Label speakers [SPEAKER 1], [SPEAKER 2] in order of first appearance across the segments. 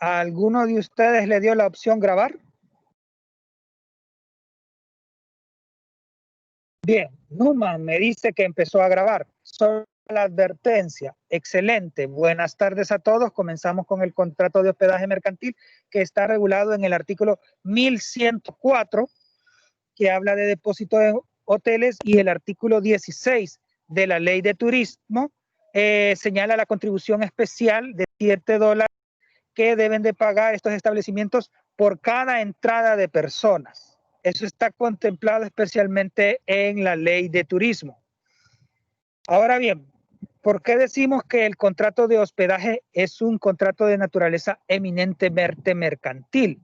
[SPEAKER 1] ¿A alguno de ustedes le dio la opción grabar? Bien, Numa me dice que empezó a grabar. Solo la advertencia. Excelente. Buenas tardes a todos. Comenzamos con el contrato de hospedaje mercantil que está regulado en el artículo 1104, que habla de depósito de hoteles, y el artículo 16 de la ley de turismo señala la contribución especial de $7 que deben de pagar estos establecimientos por cada entrada de personas. Eso está contemplado especialmente en la ley de turismo. Ahora bien, ¿por qué decimos que el contrato de hospedaje es un contrato de naturaleza eminentemente mercantil?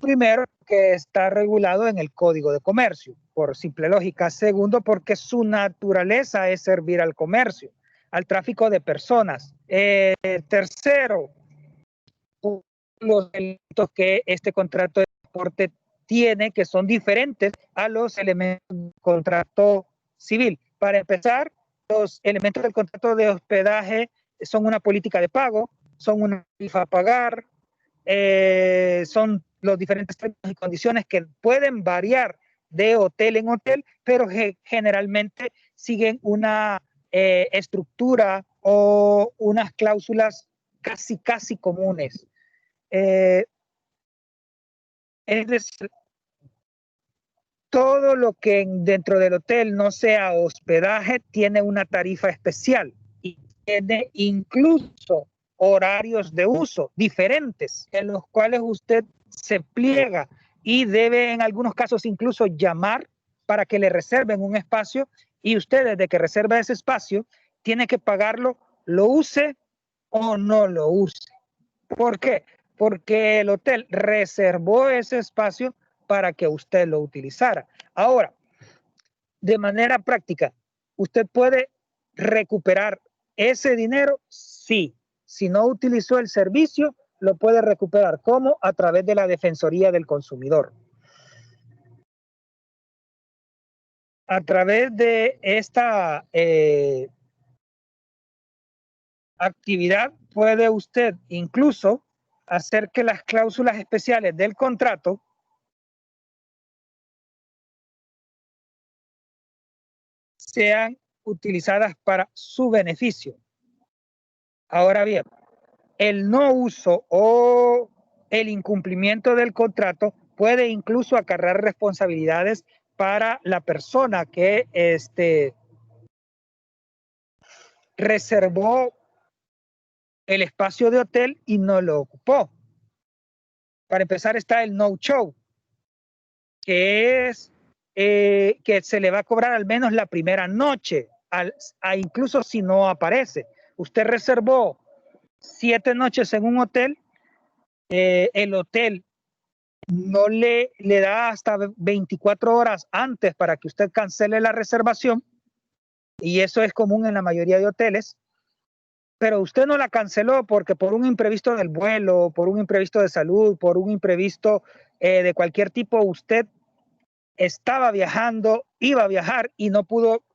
[SPEAKER 1] Primero, que está regulado en el Código de Comercio, por simple lógica. Segundo, porque su naturaleza es servir al comercio, al tráfico de personas. Tercero, los elementos que este contrato de transporte tiene, que son diferentes a los elementos del contrato civil. Para empezar, los elementos del contrato de hospedaje son una política de pago, son una tarifa a pagar, son los diferentes términos y condiciones que pueden variar de hotel en hotel, pero generalmente siguen una estructura o unas cláusulas casi comunes. Es decir, todo lo que dentro del hotel no sea hospedaje tiene una tarifa especial y tiene incluso horarios de uso diferentes en los cuales usted se pliega y debe en algunos casos incluso llamar para que le reserven un espacio, y usted desde que reserva ese espacio tiene que pagarlo, lo use o no lo use. ¿Por qué? Porque el hotel reservó ese espacio para que usted lo utilizara. Ahora, de manera práctica, ¿usted puede recuperar ese dinero? Sí. Si no utilizó el servicio, lo puede recuperar. ¿Cómo? A través de la Defensoría del Consumidor. A través de esta actividad puede usted incluso hacer que las cláusulas especiales del contrato sean utilizadas para su beneficio. Ahora bien, el no uso o el incumplimiento del contrato puede incluso acarrear responsabilidades para la persona que reservó el espacio de hotel y no lo ocupó. Para empezar está el no-show, que es que se le va a cobrar al menos la primera noche, incluso si no aparece. Usted reservó 7 noches en un hotel, el hotel no le da hasta 24 horas antes para que usted cancele la reservación, y eso es común en la mayoría de hoteles, pero usted no la canceló porque por un imprevisto del vuelo, por un imprevisto de salud, por un imprevisto de cualquier tipo, usted estaba viajando, iba a viajar y no pudo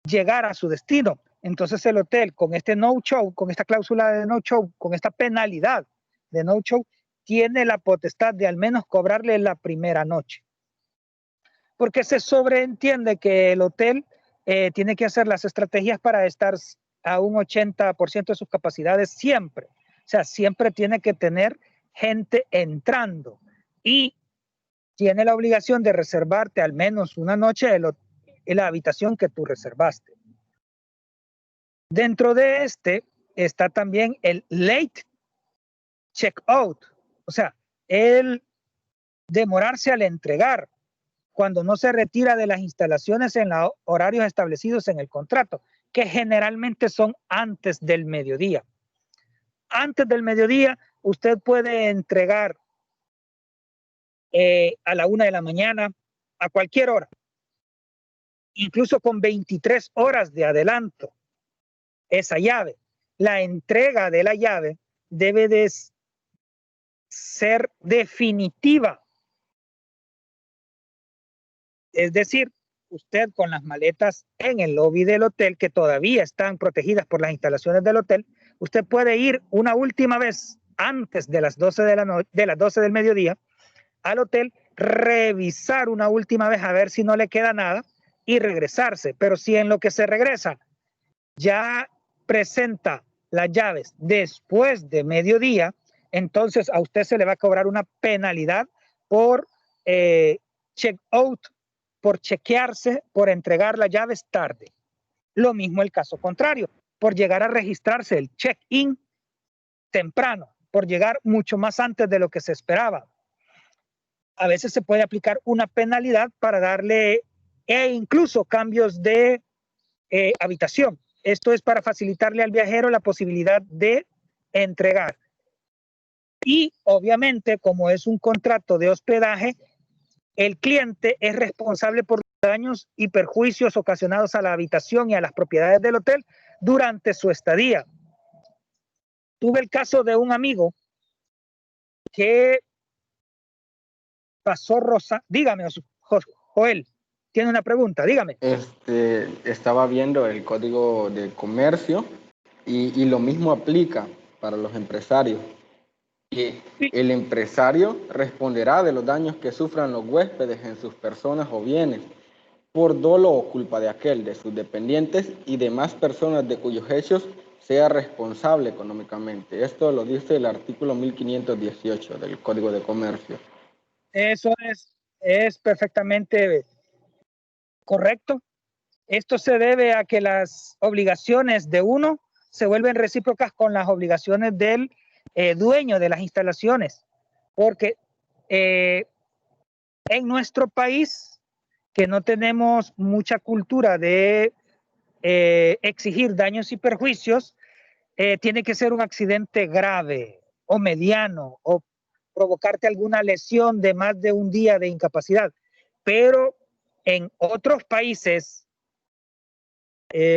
[SPEAKER 1] llegar a su destino. Entonces el hotel, con este no-show, con esta cláusula de no-show, con esta penalidad de no-show, tiene la potestad de al menos cobrarle la primera noche. Porque se sobreentiende que el hotel tiene que hacer las estrategias para estar a un 80% de sus capacidades siempre. O sea, siempre tiene que tener gente entrando y tiene la obligación de reservarte al menos una noche en la habitación que tú reservaste. Dentro de está también el late check-out, o sea, el demorarse al entregar cuando no se retira de las instalaciones en los horarios establecidos en el contrato, que generalmente son antes del mediodía. Antes del mediodía, usted puede entregar a la 1 de la mañana, a cualquier hora, incluso con 23 horas de adelanto, esa llave. La entrega de la llave debe de ser definitiva. Es decir, usted con las maletas en el lobby del hotel, que todavía están protegidas por las instalaciones del hotel, usted puede ir una última vez antes de las 12 de las 12 del mediodía al hotel, revisar una última vez a ver si no le queda nada y regresarse. Pero si en lo que se regresa ya presenta las llaves después de mediodía, entonces a usted se le va a cobrar una penalidad por check out, por chequearse, por entregar las llaves tarde. Lo mismo el caso contrario, por llegar a registrarse el check-in temprano, por llegar mucho más antes de lo que se esperaba. A veces se puede aplicar una penalidad para darle incluso cambios de habitación. Esto es para facilitarle al viajero la posibilidad de entregar. Y obviamente, como es un contrato de hospedaje, el cliente es responsable por daños y perjuicios ocasionados a la habitación y a las propiedades del hotel durante su estadía. Tuve el caso de un amigo que pasó Rosa. Dígame, Joel, tiene una pregunta, dígame.
[SPEAKER 2] Estaba viendo el Código de Comercio y lo mismo aplica para los empresarios. Y el empresario responderá de los daños que sufran los huéspedes en sus personas o bienes, por dolo o culpa de aquel, de sus dependientes y demás personas de cuyos hechos sea responsable económicamente. Esto lo dice el artículo 1518 del Código de Comercio.
[SPEAKER 1] Eso es perfectamente correcto. Esto se debe a que las obligaciones de uno se vuelven recíprocas con las obligaciones del dueño de las instalaciones, porque en nuestro país, que no tenemos mucha cultura de exigir daños y perjuicios, tiene que ser un accidente grave o mediano o provocarte alguna lesión de más de un día de incapacidad. Pero en otros países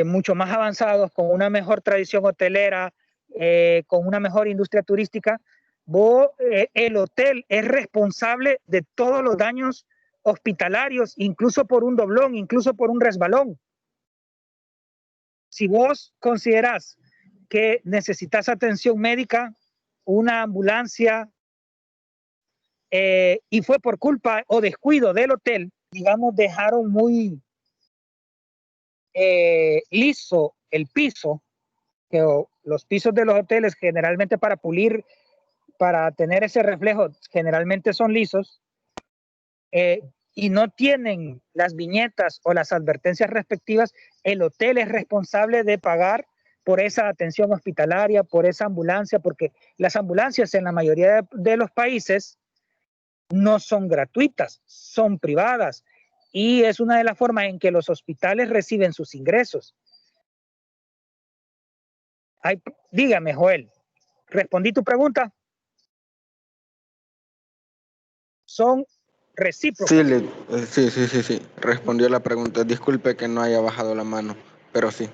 [SPEAKER 1] mucho más avanzados, con una mejor tradición hotelera, con una mejor industria turística, el hotel es responsable de todos los daños hospitalarios, incluso por un doblón, incluso por un resbalón. Si vos considerás que necesitas atención médica, una ambulancia, y fue por culpa o descuido del hotel, digamos, dejaron muy liso el piso, que los pisos de los hoteles generalmente para pulir, para tener ese reflejo, generalmente son lisos, y no tienen las viñetas o las advertencias respectivas, el hotel es responsable de pagar por esa atención hospitalaria, por esa ambulancia, porque las ambulancias en la mayoría de los países no son gratuitas, son privadas, y es una de las formas en que los hospitales reciben sus ingresos. Dígame, Joel, ¿respondí tu pregunta? Son recíprocas.
[SPEAKER 2] Sí, respondió la pregunta. Disculpe que no haya bajado la mano, pero sí.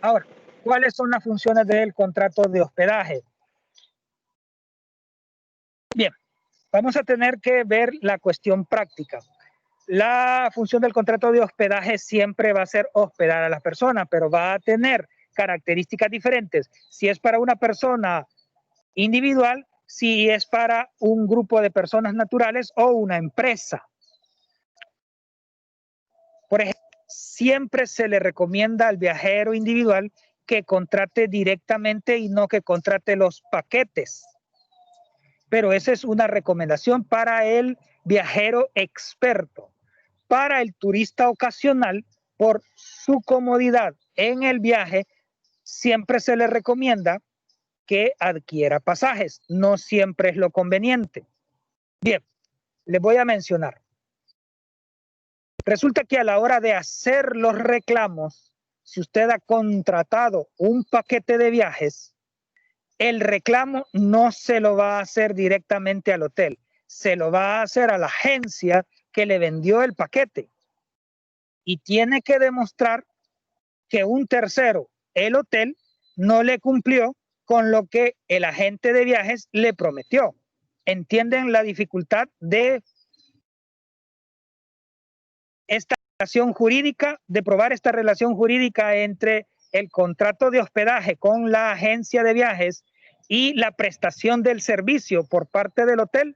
[SPEAKER 1] Ahora, ¿cuáles son las funciones del contrato de hospedaje? Bien, vamos a tener que ver la cuestión práctica. La función del contrato de hospedaje siempre va a ser hospedar a las personas, pero va a tener características diferentes. Si es para una persona individual, si es para un grupo de personas naturales o una empresa. Por ejemplo, siempre se le recomienda al viajero individual que contrate directamente y no que contrate los paquetes. Pero esa es una recomendación para el viajero experto. Para el turista ocasional, por su comodidad en el viaje, siempre se le recomienda que adquiera pasajes. No siempre es lo conveniente. Bien, les voy a mencionar. Resulta que a la hora de hacer los reclamos, si usted ha contratado un paquete de viajes, el reclamo no se lo va a hacer directamente al hotel, se lo va a hacer a la agencia que le vendió el paquete. Y tiene que demostrar que un tercero, el hotel, no le cumplió con lo que el agente de viajes le prometió. ¿Entienden la dificultad de esta relación jurídica, de probar esta relación jurídica entre el contrato de hospedaje con la agencia de viajes y la prestación del servicio por parte del hotel.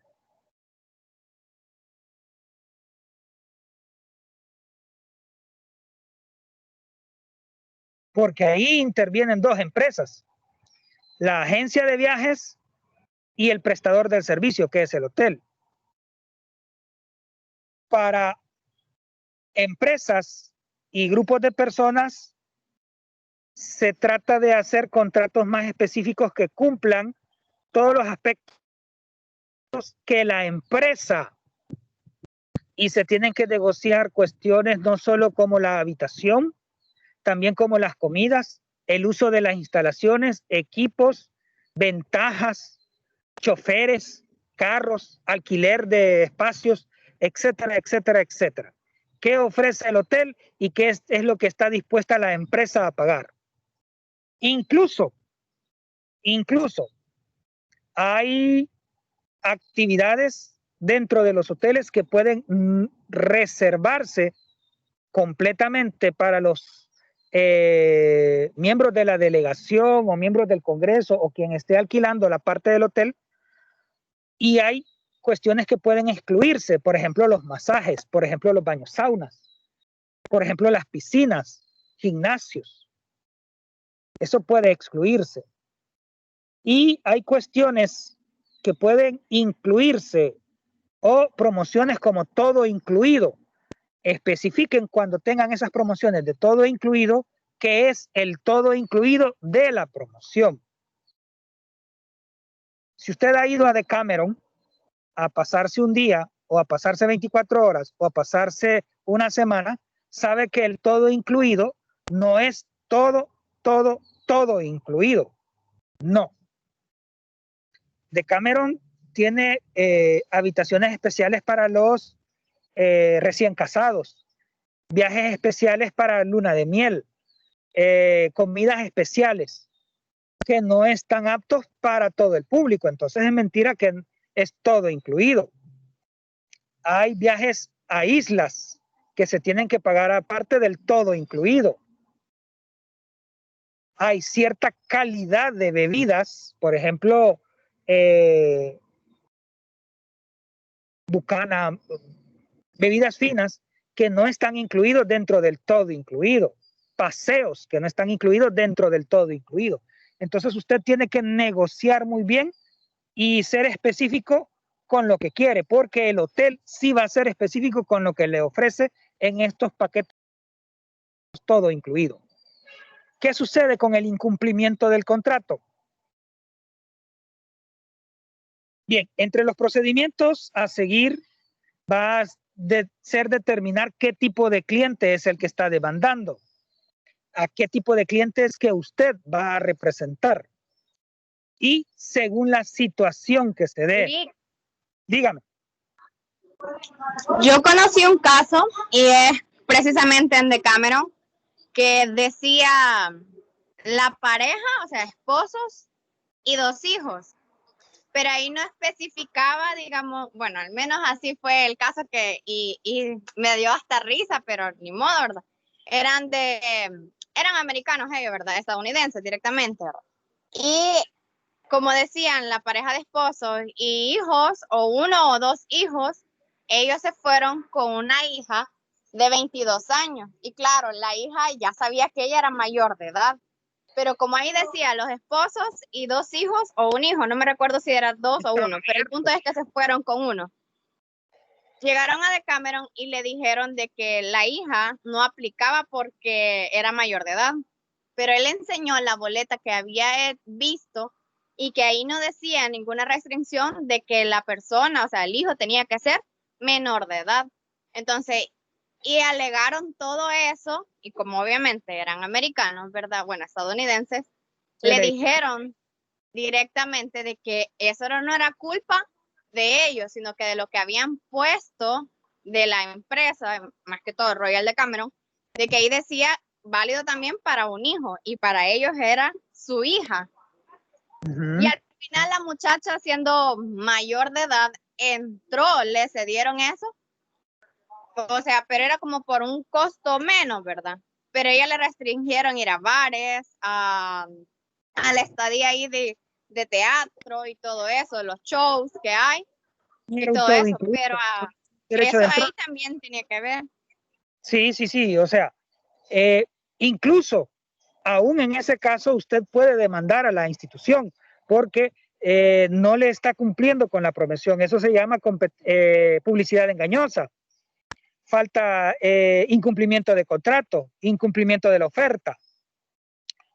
[SPEAKER 1] Porque ahí intervienen dos empresas, la agencia de viajes y el prestador del servicio, que es el hotel. Para empresas y grupos de personas, se trata de hacer contratos más específicos que cumplan todos los aspectos que la empresa, y se tienen que negociar cuestiones no solo como la habitación, también como las comidas, el uso de las instalaciones, equipos, ventajas, choferes, carros, alquiler de espacios, etcétera, etcétera, etcétera. ¿Qué ofrece el hotel y qué es lo que está dispuesta la empresa a pagar? Incluso hay actividades dentro de los hoteles que pueden reservarse completamente para los miembros de la delegación o miembros del Congreso o quien esté alquilando la parte del hotel, y hay cuestiones que pueden excluirse, por ejemplo los masajes, por ejemplo los baños saunas, por ejemplo las piscinas, gimnasios. Eso puede excluirse. Y hay cuestiones que pueden incluirse o promociones como todo incluido. Especifiquen cuando tengan esas promociones de todo incluido, que es el todo incluido de la promoción. Si usted ha ido a Decameron a pasarse un día o a pasarse 24 horas o a pasarse una semana, sabe que el todo incluido no es todo incluido. No. Decameron tiene habitaciones especiales para los recién casados, viajes especiales para luna de miel, comidas especiales que no están aptos para todo el público. Entonces es mentira que es todo incluido. Hay viajes a islas que se tienen que pagar aparte del todo incluido. Hay cierta calidad de bebidas, por ejemplo, bucana, bebidas finas, que no están incluidos dentro del todo incluido. Paseos que no están incluidos dentro del todo incluido. Entonces usted tiene que negociar muy bien y ser específico con lo que quiere, porque el hotel sí va a ser específico con lo que le ofrece en estos paquetes todo incluido. ¿Qué sucede con el incumplimiento del contrato? Bien, entre los procedimientos a seguir va a ser determinar qué tipo de cliente es el que está demandando, a qué tipo de cliente es que usted va a representar. Y según la situación que se dé. Sí. Dígame.
[SPEAKER 3] Yo conocí un caso y es precisamente en Decameron que decía la pareja, o sea, esposos y 2 hijos, pero ahí no especificaba, digamos, bueno, al menos así fue el caso que, y me dio hasta risa, pero ni modo, ¿verdad? Eran americanos ellos, ¿verdad? Estadounidenses directamente, ¿verdad? Y como decían, la pareja de esposos y hijos, o 1 o 2 hijos, ellos se fueron con una hija de 22 años. Y claro, la hija ya sabía que ella era mayor de edad. Pero como ahí decía, los esposos y 2 hijos, o un hijo, no me recuerdo si era 2 o 1, pero el punto es que se fueron con uno. Llegaron a Decameron y le dijeron de que la hija no aplicaba porque era mayor de edad. Pero él enseñó la boleta que había visto y que ahí no decía ninguna restricción de que la persona, o sea, el hijo tenía que ser menor de edad. Entonces, y alegaron todo eso, y como obviamente eran americanos, ¿verdad? Bueno, estadounidenses, sí, le dijeron directamente de que eso no era culpa de ellos, sino que de lo que habían puesto de la empresa, más que todo Royal Decameron, de que ahí decía válido también para un hijo, y para ellos era su hija. Y al final la muchacha, siendo mayor de edad, entró, le cedieron eso, o sea, pero era como por un costo menos, ¿verdad? Pero ella le restringieron ir a bares, a la estadía ahí de teatro y todo eso, los shows que hay y
[SPEAKER 1] Era un
[SPEAKER 3] todo
[SPEAKER 1] todo
[SPEAKER 3] eso,
[SPEAKER 1] incluido.
[SPEAKER 3] pero
[SPEAKER 1] Derecho
[SPEAKER 3] eso
[SPEAKER 1] de
[SPEAKER 3] ahí
[SPEAKER 1] entrada.
[SPEAKER 3] también tenía que ver.
[SPEAKER 1] Sí, sí, sí, o sea, incluso aún en ese caso usted puede demandar a la institución porque no le está cumpliendo con la promesa. Eso se llama publicidad engañosa, falta incumplimiento de contrato, incumplimiento de la oferta.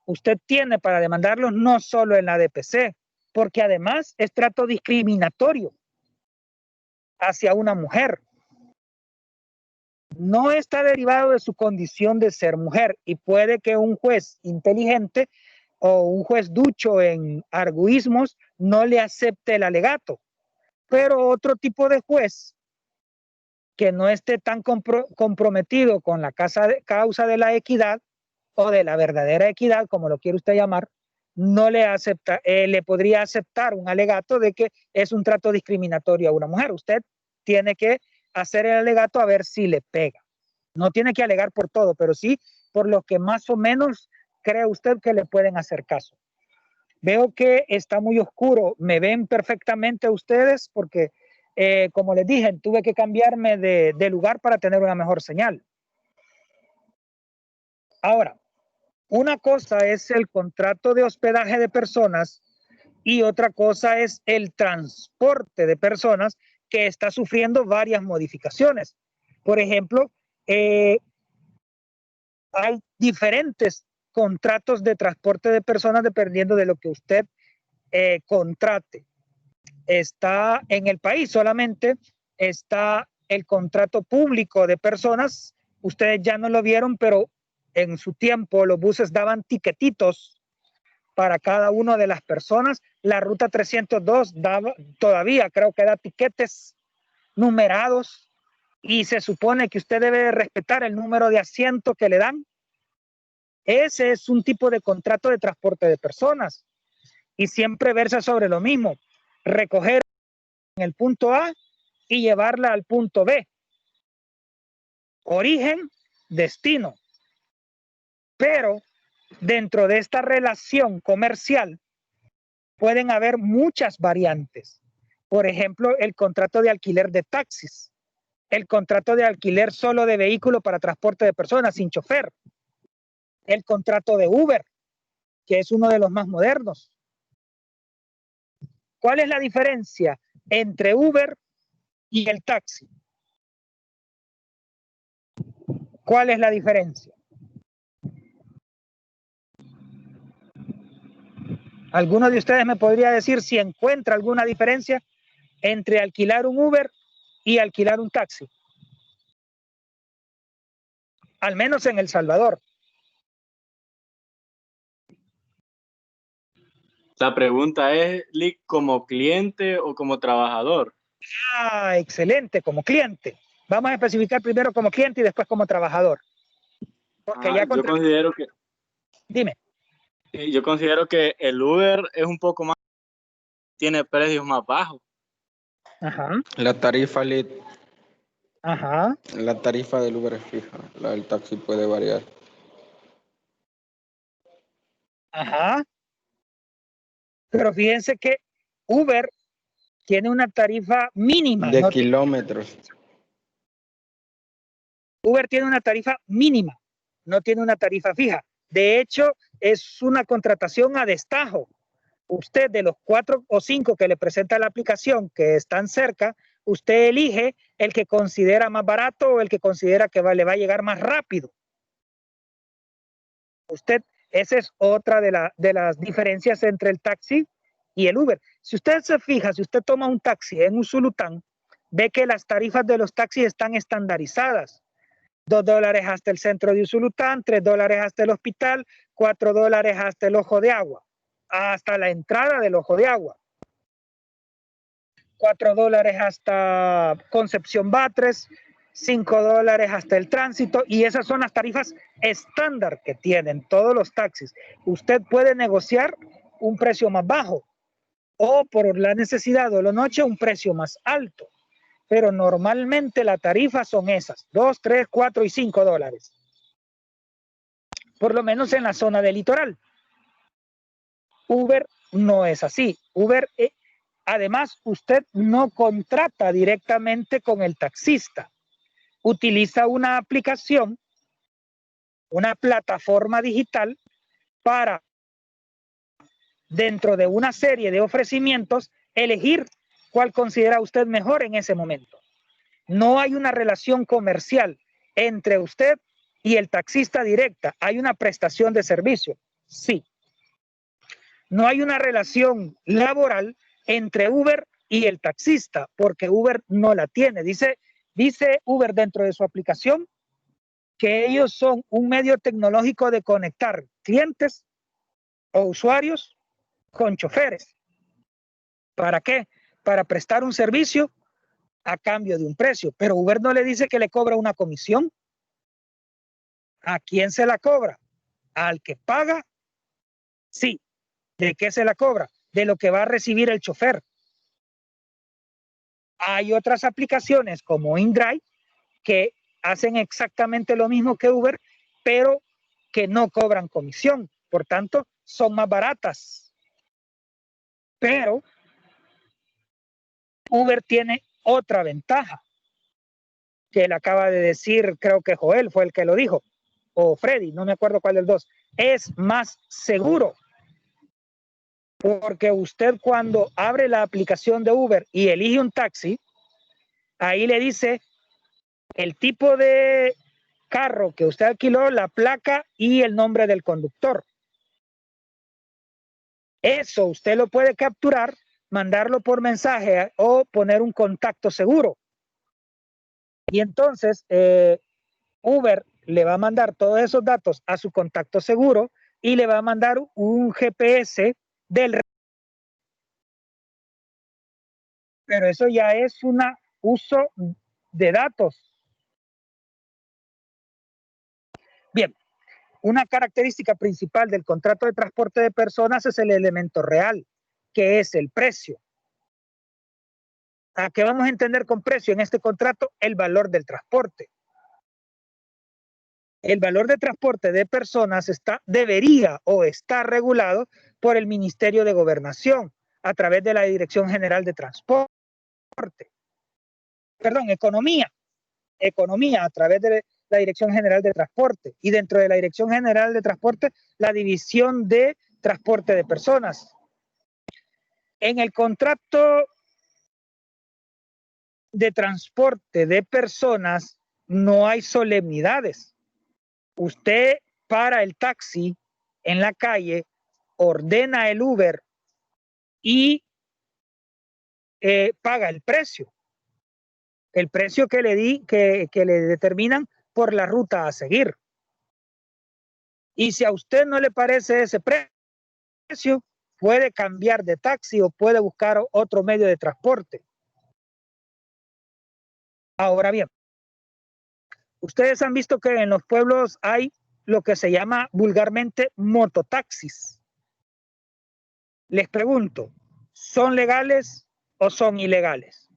[SPEAKER 1] Usted tiene para demandarlos no solo en la DPC, porque además es trato discriminatorio hacia una mujer. No está derivado de su condición de ser mujer y puede que un juez inteligente o un juez ducho en arguismos no le acepte el alegato, pero otro tipo de juez que no esté tan comprometido con la causa de la equidad o de la verdadera equidad, como lo quiere usted llamar, no le acepta, le podría aceptar un alegato de que es un trato discriminatorio a una mujer. Usted tiene que hacer el alegato a ver si le pega. No tiene que alegar por todo, pero sí por lo que más o menos cree usted que le pueden hacer caso. Veo que está muy oscuro. ¿Me ven perfectamente ustedes? Porque, como les dije, tuve que cambiarme de lugar para tener una mejor señal. Ahora, una cosa es el contrato de hospedaje de personas y otra cosa es el transporte de personas que está sufriendo varias modificaciones. Por ejemplo, hay diferentes contratos de transporte de personas dependiendo de lo que usted contrate. Está en el país solamente, está el contrato público de personas. Ustedes ya no lo vieron, pero en su tiempo los buses daban tiquetitos para cada una de las personas. La ruta 302 daba, todavía creo que da tiquetes numerados y se supone que usted debe respetar el número de asiento que le dan. Ese es un tipo de contrato de transporte de personas y siempre versa sobre lo mismo, recoger en el punto A y llevarla al punto B. Origen, destino. Pero dentro de esta relación comercial pueden haber muchas variantes. Por ejemplo, el contrato de alquiler de taxis, el contrato de alquiler solo de vehículo para transporte de personas sin chofer, el contrato de Uber, que es uno de los más modernos. ¿Cuál es la diferencia entre Uber y el taxi? ¿Cuál es la diferencia? ¿Alguno de ustedes me podría decir si encuentra alguna diferencia entre alquilar un Uber y alquilar un taxi? Al menos en El Salvador.
[SPEAKER 4] La pregunta es, Lick, ¿como cliente o como trabajador?
[SPEAKER 1] Ah, excelente, como cliente. Vamos a especificar primero como cliente y después como trabajador. Porque ya
[SPEAKER 4] yo considero que...
[SPEAKER 1] Dime.
[SPEAKER 4] Yo considero que el Uber es un poco más... tiene precios más bajos.
[SPEAKER 1] Ajá.
[SPEAKER 2] La tarifa
[SPEAKER 1] Ajá.
[SPEAKER 2] La tarifa del Uber es fija, la del taxi puede variar.
[SPEAKER 1] Ajá. Pero fíjense que Uber tiene una tarifa mínima.
[SPEAKER 2] De kilómetros.
[SPEAKER 1] Uber tiene una tarifa mínima, no tiene una tarifa fija. De hecho, es una contratación a destajo. Usted, de los 4 o 5 que le presenta la aplicación que están cerca, usted elige el que considera más barato o el que considera que le va a llegar más rápido. Esa es otra de las diferencias entre el taxi y el Uber. Si usted se fija, si usted toma un taxi en Usulután, ve que las tarifas de los taxis están estandarizadas. $2 hasta el centro de Usulután, $3 hasta el hospital, $4 hasta el Ojo de Agua, hasta la entrada del Ojo de Agua, $4 hasta Concepción Batres, $5 hasta el tránsito, y esas son las tarifas estándar que tienen todos los taxis. Usted puede negociar un precio más bajo o por la necesidad o la noche un precio más alto, pero normalmente la tarifa son esas, $2, $3, $4 y $5, por lo menos en la zona del litoral. Uber no es así. Uber, además, usted no contrata directamente con el taxista. Utiliza una aplicación, una plataforma digital para, dentro de una serie de ofrecimientos, elegir cuál considera usted mejor en ese momento. No hay una relación comercial entre usted y el taxista directa. Hay una prestación de servicio, sí. No hay una relación laboral entre Uber y el taxista, porque Uber no la tiene. Dice Uber dentro de su aplicación que ellos son un medio tecnológico de conectar clientes o usuarios con choferes. ¿Para qué? Para prestar un servicio a cambio de un precio. Pero Uber no le dice que le cobra una comisión. ¿A quién se la cobra? ¿Al que paga? Sí. ¿De qué se la cobra? De lo que va a recibir el chofer. Hay otras aplicaciones como InDrive que hacen exactamente lo mismo que Uber, pero que no cobran comisión. Por tanto, son más baratas. Pero Uber tiene otra ventaja que él acaba de decir, creo que Joel fue el que lo dijo, o Freddy, no me acuerdo cuál de los dos. Es más seguro. Porque usted cuando abre la aplicación de Uber y elige un taxi, ahí le dice el tipo de carro que usted alquiló, la placa y el nombre del conductor. Eso usted lo puede capturar, mandarlo por mensaje o poner un contacto seguro. Y entonces Uber le va a mandar todos esos datos a su contacto seguro y le va a mandar un GPS del... Pero eso ya es un uso de datos. Bien, una característica principal del contrato de transporte de personas es el elemento real, que es el precio. ¿A qué vamos a entender con precio en este contrato? El valor del transporte. El valor de transporte de personas debería o está regulado por el Ministerio de Gobernación a través de la Dirección General de Transporte. Perdón, Economía a través de la Dirección General de Transporte y dentro de la Dirección General de Transporte la División de Transporte de Personas. En el contrato de transporte de personas no hay solemnidades. Usted para el taxi en la calle, ordena el Uber y paga el precio que le determinan por la ruta a seguir. Y si a usted no le parece ese precio, puede cambiar de taxi o puede buscar otro medio de transporte. Ahora bien, ustedes han visto que en los pueblos hay lo que se llama vulgarmente mototaxis. Les pregunto, ¿son legales o son ilegales?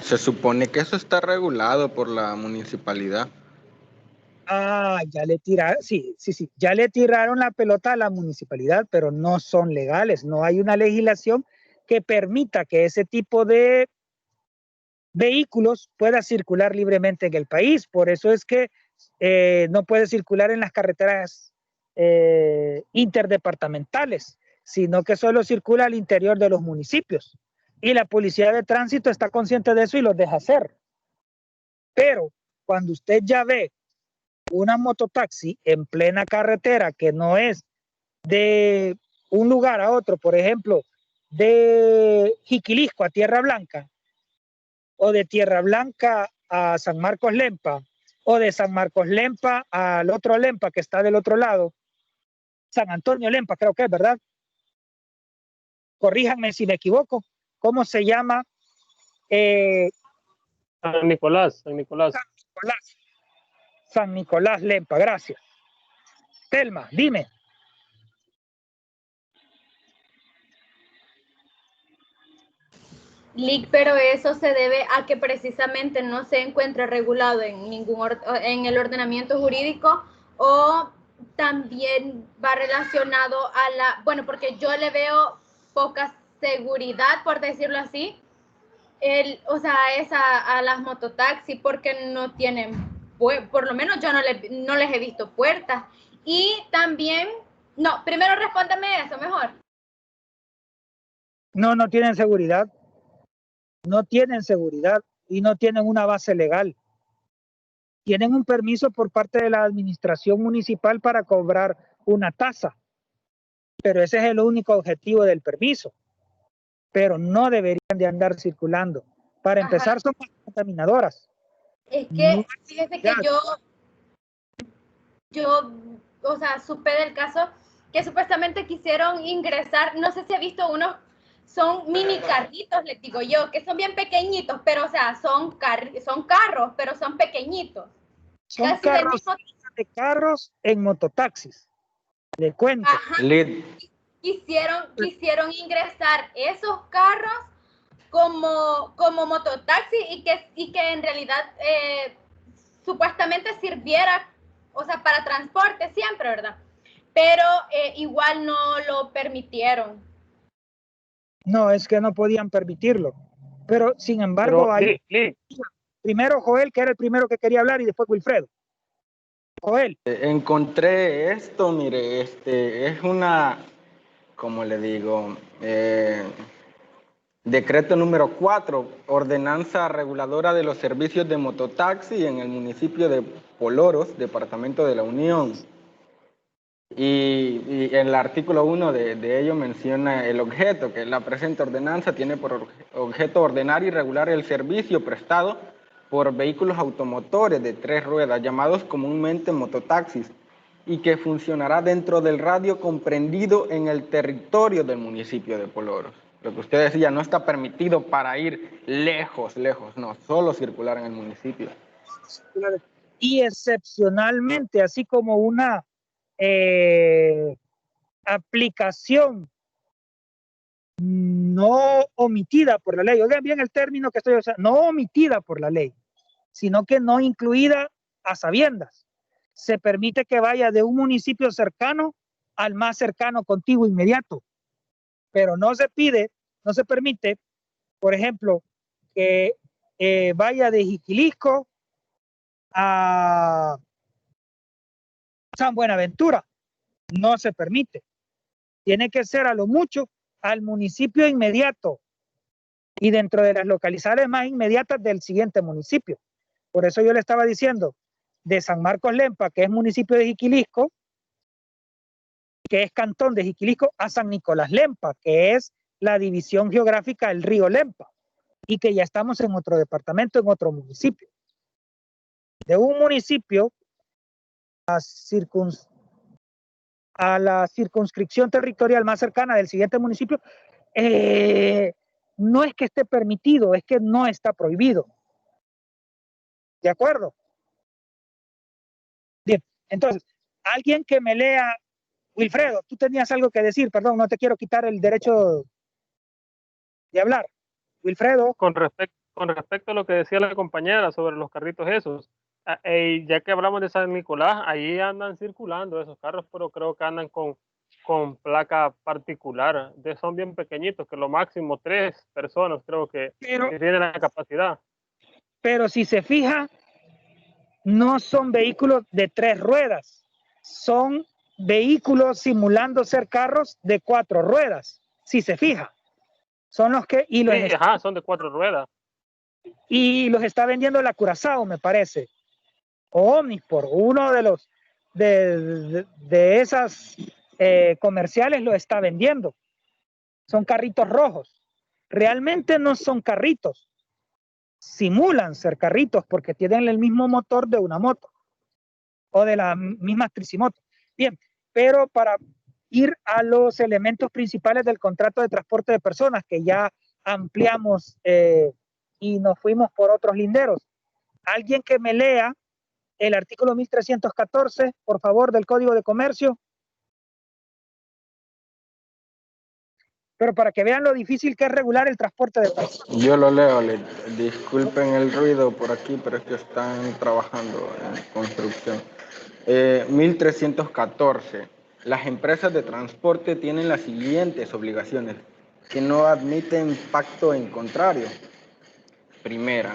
[SPEAKER 2] Se supone que eso está regulado por la municipalidad.
[SPEAKER 1] Ya le tiraron, sí, ya le tiraron la pelota a la municipalidad, pero no son legales. No hay una legislación que permita que ese tipo de vehículos pueda circular libremente en el país. Por eso es que no puede circular en las carreteras interdepartamentales, sino que solo circula al interior de los municipios. Y la policía de tránsito está consciente de eso y los deja hacer. Pero cuando usted ya ve una mototaxi en plena carretera que no es de un lugar a otro, por ejemplo, de Jiquilisco a Tierra Blanca, o de Tierra Blanca a San Marcos Lempa, o de San Marcos Lempa al otro Lempa que está del otro lado, San Antonio Lempa creo que es, ¿verdad? Corríjanme si me equivoco. ¿Cómo se llama?
[SPEAKER 5] San Nicolás.
[SPEAKER 1] San Nicolás Lempa, gracias. Telma, dime.
[SPEAKER 5] Lick, pero eso se debe a que precisamente no se encuentra regulado en en el ordenamiento jurídico, o también va relacionado a bueno, porque yo le veo poca seguridad, por decirlo así, o sea, a las mototaxis, porque no tienen, por lo menos yo no les he visto puertas. Y también, no, primero respóndame eso mejor.
[SPEAKER 1] No tienen seguridad. No tienen seguridad y no tienen una base legal. Tienen un permiso por parte de la administración municipal para cobrar una tasa, pero ese es el único objetivo del permiso. Pero no deberían de andar circulando. Para empezar, son contaminadoras.
[SPEAKER 5] Es que, fíjese que yo, o sea, supe del caso que supuestamente quisieron ingresar, no sé si ha visto unos, son mini carritos, les digo yo, que son bien pequeñitos, pero o sea, son carros, pero son pequeñitos.
[SPEAKER 1] Son carros en mototaxis. Le cuento.
[SPEAKER 5] Quisieron ingresar esos carros como mototaxi y que en realidad supuestamente sirviera, o sea, para transporte siempre, ¿verdad? Pero igual no lo permitieron.
[SPEAKER 1] No, es que no podían permitirlo. Pero, sin embargo, primero Joel, que era el primero que quería hablar, y después Wilfredo. Joel.
[SPEAKER 2] Encontré esto, mire, es una, como le digo, decreto número 4, ordenanza reguladora de los servicios de mototaxi en el municipio de Poloros, departamento de la Unión. Y el artículo 1 de ello menciona el objeto, que la presente ordenanza tiene por objeto ordenar y regular el servicio prestado por vehículos automotores de 3 ruedas, llamados comúnmente mototaxis, y que funcionará dentro del radio comprendido en el territorio del municipio de Poloros. Lo que usted decía, no está permitido para ir lejos, no, solo circular en el municipio.
[SPEAKER 1] Y excepcionalmente, así como una aplicación no omitida por la ley. Oigan bien el término que estoy usando, no omitida por la ley, sino que no incluida a sabiendas. Se permite que vaya de un municipio cercano al más cercano contiguo inmediato, pero no se permite, por ejemplo, que vaya de Jiquilisco a San Buenaventura. No se permite. Tiene que ser a lo mucho al municipio inmediato y dentro de las localidades más inmediatas del siguiente municipio. Por eso yo le estaba diciendo, de San Marcos Lempa, que es municipio de Jiquilisco, que es cantón de Jiquilisco, a San Nicolás Lempa, que es la división geográfica del río Lempa, y que ya estamos en otro departamento, en otro municipio. De un municipio a la circunscripción territorial más cercana del siguiente municipio, no es que esté permitido, es que no está prohibido. ¿De acuerdo? Bien, entonces, alguien que me lea, Wilfredo, tú tenías algo que decir, perdón, no te quiero quitar el derecho de hablar. Wilfredo.
[SPEAKER 6] Con respecto a lo que decía la compañera sobre los carritos esos, ya que hablamos de San Nicolás, ahí andan circulando esos carros, pero creo que andan con placa particular, son bien pequeñitos, que lo máximo 3 personas creo que tienen la capacidad.
[SPEAKER 1] Pero si se fija, no son vehículos de 3 ruedas, son vehículos simulando ser carros de 4 ruedas, si se fija. Son los que...
[SPEAKER 6] son de 4 ruedas.
[SPEAKER 1] Y los está vendiendo la Curazao, me parece. O Omnisport, uno de los de esas comerciales lo está vendiendo. Son carritos rojos. Realmente no son carritos. Simulan ser carritos porque tienen el mismo motor de una moto o de la misma tricimoto. Bien, pero para ir a los elementos principales del contrato de transporte de personas, que ya ampliamos y nos fuimos por otros linderos. Alguien que me lea el artículo 1314, por favor, del Código de Comercio. pero para que vean lo difícil que es regular el transporte de personas.
[SPEAKER 2] Yo lo leo, disculpen el ruido por aquí, pero es que están trabajando en construcción. 1314. Las empresas de transporte tienen las siguientes obligaciones que no admiten pacto en contrario. Primera,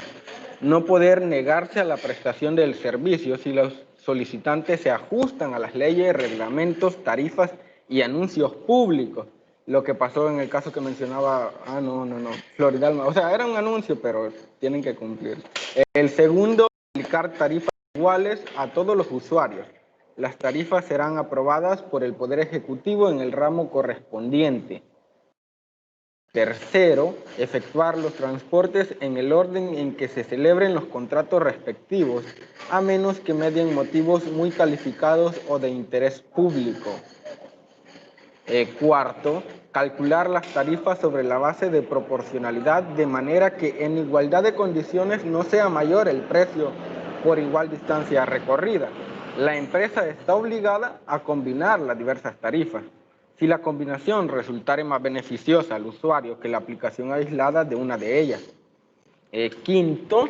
[SPEAKER 2] no poder negarse a la prestación del servicio si los solicitantes se ajustan a las leyes, reglamentos, tarifas y anuncios públicos. Lo que pasó en el caso que mencionaba, Florida, o sea, era un anuncio, pero tienen que cumplir. El segundo, aplicar tarifas iguales a todos los usuarios. Las tarifas serán aprobadas por el Poder Ejecutivo en el ramo correspondiente. Tercero, efectuar los transportes en el orden en que se celebren los contratos respectivos, a menos que medien motivos muy calificados o de interés público. Cuarto, calcular las tarifas sobre la base de proporcionalidad de manera que en igualdad de condiciones no sea mayor el precio por igual distancia recorrida. La empresa está obligada a combinar las diversas tarifas. Si la combinación resultare más beneficiosa al usuario que la aplicación aislada de una de ellas. Quinto,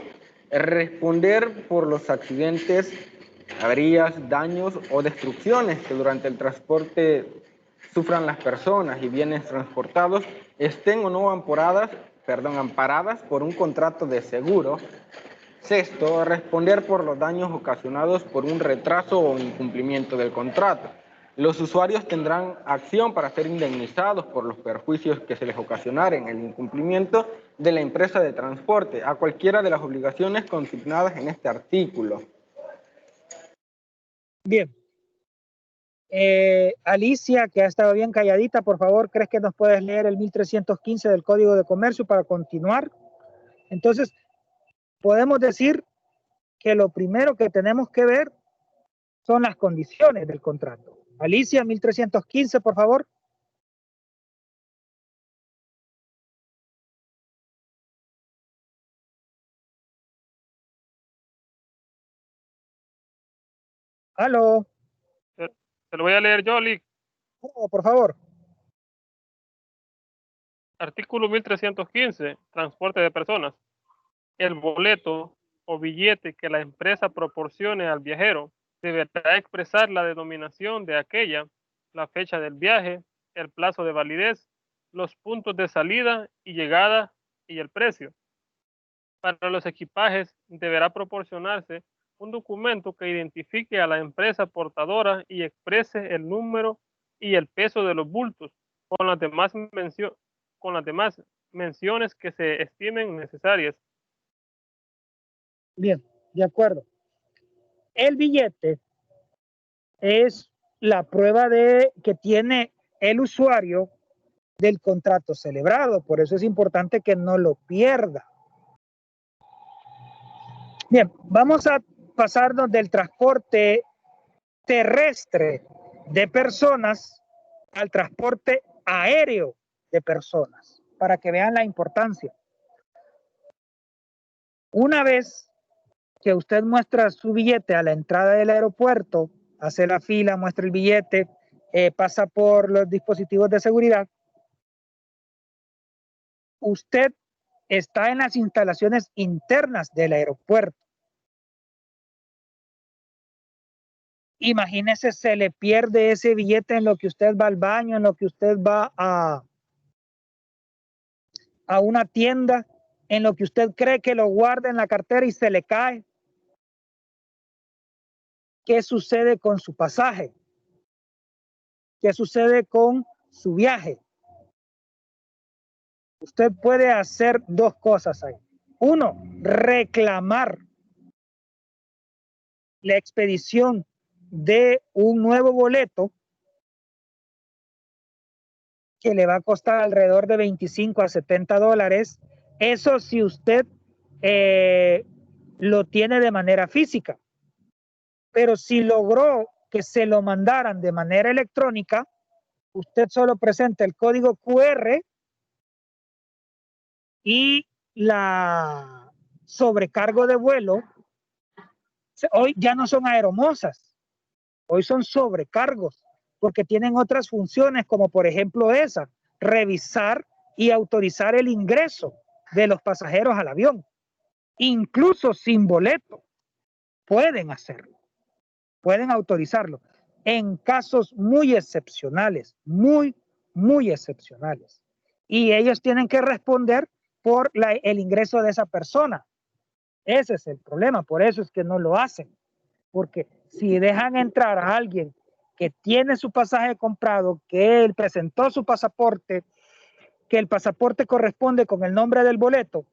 [SPEAKER 2] responder por los accidentes, averías, daños o destrucciones que durante el transporte sufran las personas y bienes transportados, estén o no amparadas por un contrato de seguro. Sexto, responder por los daños ocasionados por un retraso o incumplimiento del contrato. Los usuarios tendrán acción para ser indemnizados por los perjuicios que se les ocasionaren en el incumplimiento de la empresa de transporte a cualquiera de las obligaciones consignadas en este artículo.
[SPEAKER 1] Bien. Alicia, que ha estado bien calladita, por favor, ¿crees que nos puedes leer el 1315 del Código de Comercio para continuar? Entonces, podemos decir que lo primero que tenemos que ver son las condiciones del contrato. Alicia, 1315, por favor. Aló.
[SPEAKER 6] Se lo voy a leer yo, Lick.
[SPEAKER 1] Por favor.
[SPEAKER 6] Artículo 1315, transporte de personas. El boleto o billete que la empresa proporcione al viajero deberá expresar la denominación de aquella, la fecha del viaje, el plazo de validez, los puntos de salida y llegada y el precio. Para los equipajes deberá proporcionarse un documento que identifique a la empresa portadora y exprese el número y el peso de los bultos con las demás menciones que se estimen necesarias.
[SPEAKER 1] Bien, de acuerdo. El billete es la prueba que tiene el usuario del contrato celebrado, por eso es importante que no lo pierda. Bien, vamos a pasarnos del transporte terrestre de personas al transporte aéreo de personas, para que vean la importancia. Una vez que usted muestra su billete a la entrada del aeropuerto, hace la fila, muestra el billete, pasa por los dispositivos de seguridad, usted está en las instalaciones internas del aeropuerto. Imagínese, se le pierde ese billete en lo que usted va al baño, en lo que usted va a una tienda, en lo que usted cree que lo guarda en la cartera y se le cae. ¿Qué sucede con su pasaje? ¿Qué sucede con su viaje? Usted puede hacer dos cosas ahí. Uno, reclamar la expedición de un nuevo boleto que le va a costar alrededor de 25 a 70 dólares. Eso si usted lo tiene de manera física. Pero si logró que se lo mandaran de manera electrónica, usted solo presenta el código QR y la sobrecargo de vuelo. Hoy ya no son aeromosas, hoy son sobrecargos, porque tienen otras funciones, como por ejemplo esa, revisar y autorizar el ingreso de los pasajeros al avión. Incluso sin boleto, pueden hacerlo, pueden autorizarlo en casos muy excepcionales, muy excepcionales. Y ellos tienen que responder por el ingreso de esa persona. Ese es el problema, por eso es que no lo hacen. Porque si dejan entrar a alguien que tiene su pasaje comprado, que él presentó su pasaporte, que el pasaporte corresponde con el nombre del boleto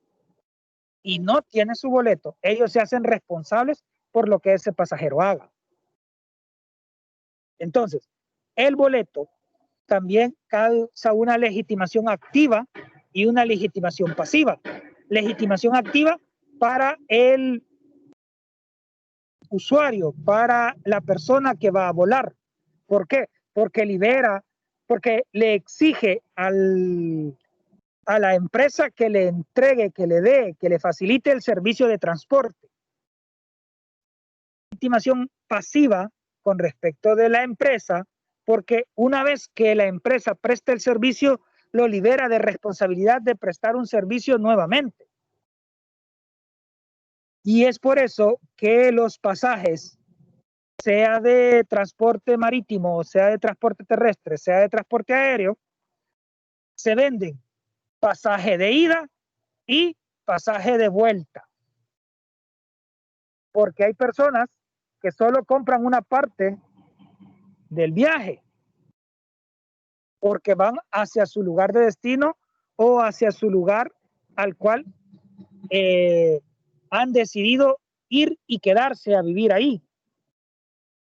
[SPEAKER 1] y no tiene su boleto, ellos se hacen responsables por lo que ese pasajero haga. Entonces, el boleto también causa una legitimación activa y una legitimación pasiva. Legitimación activa para el usuario, para la persona que va a volar. ¿Por qué? Porque libera, porque le exige a la empresa que le entregue, que le dé, que le facilite el servicio de transporte. Legitimación pasiva con respecto de la empresa, porque una vez que la empresa presta el servicio, lo libera de responsabilidad de prestar un servicio nuevamente. Y es por eso que los pasajes, sea de transporte marítimo, sea de transporte terrestre, sea de transporte aéreo, se venden pasaje de ida y pasaje de vuelta. Porque hay personas que solo compran una parte del viaje porque van hacia su lugar de destino o hacia su lugar al cual han decidido ir y quedarse a vivir ahí.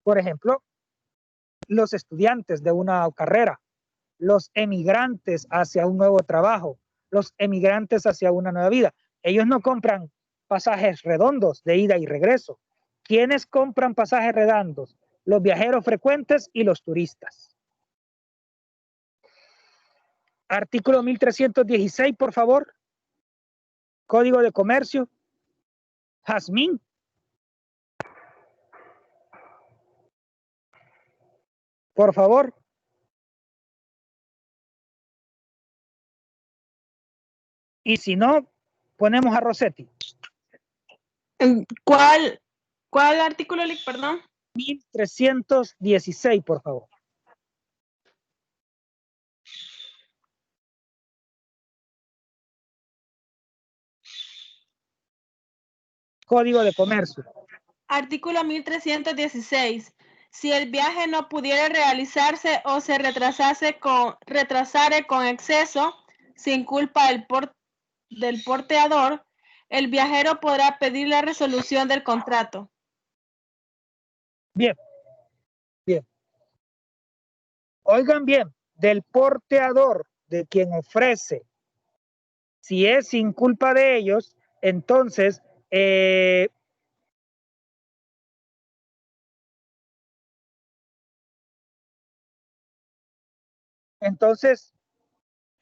[SPEAKER 1] Por ejemplo, los estudiantes de una carrera, los emigrantes hacia un nuevo trabajo, los emigrantes hacia una nueva vida. Ellos no compran pasajes redondos de ida y regreso. ¿Quiénes compran pasajes redondos? Los viajeros frecuentes y los turistas. Artículo 1316, por favor. Código de Comercio. Jazmín. Por favor. Y si no, ponemos a Rossetti.
[SPEAKER 7] ¿Cuál artículo, perdón?
[SPEAKER 1] 1316, por favor. Código de Comercio.
[SPEAKER 7] Artículo 1316. Si el viaje no pudiera realizarse o se retrasare con exceso, sin culpa del porteador, el viajero podrá pedir la resolución del contrato.
[SPEAKER 1] Bien. Bien. Oigan bien, del porteador, de quien ofrece. Si es sin culpa de ellos, entonces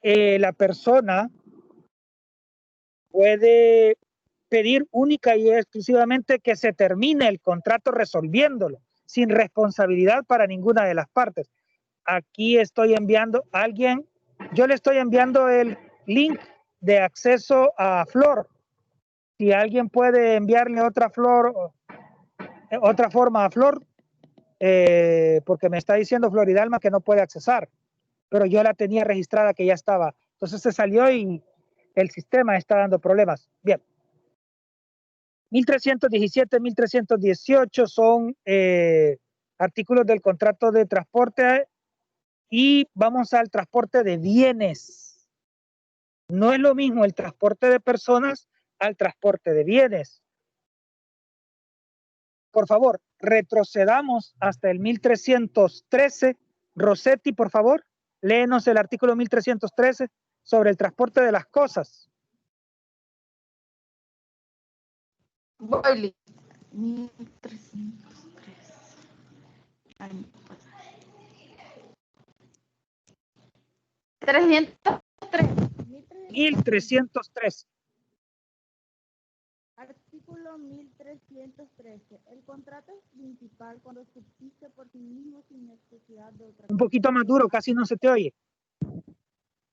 [SPEAKER 1] la persona puede pedir única y exclusivamente que se termine el contrato resolviéndolo, sin responsabilidad para ninguna de las partes. Aquí estoy enviando a alguien, yo le estoy enviando el link de acceso a Flor. Si alguien puede enviarle otra forma a Flor, porque me está diciendo Floridalma que no puede accesar, pero yo la tenía registrada que ya estaba. Entonces se salió y el sistema está dando problemas. Bien. 1317, 1318 son artículos del contrato de transporte y vamos al transporte de bienes. No es lo mismo el transporte de personas al transporte de bienes. Por favor, retrocedamos hasta el 1313. Rossetti, por favor, léenos el artículo 1313 sobre el transporte de las cosas.
[SPEAKER 7] Voy. 1303.
[SPEAKER 1] 1313.
[SPEAKER 8] Artículo 1313. El contrato es principal cuando subsiste por sí mismo sin necesidad de otra.
[SPEAKER 1] Un poquito más duro, casi no se te oye.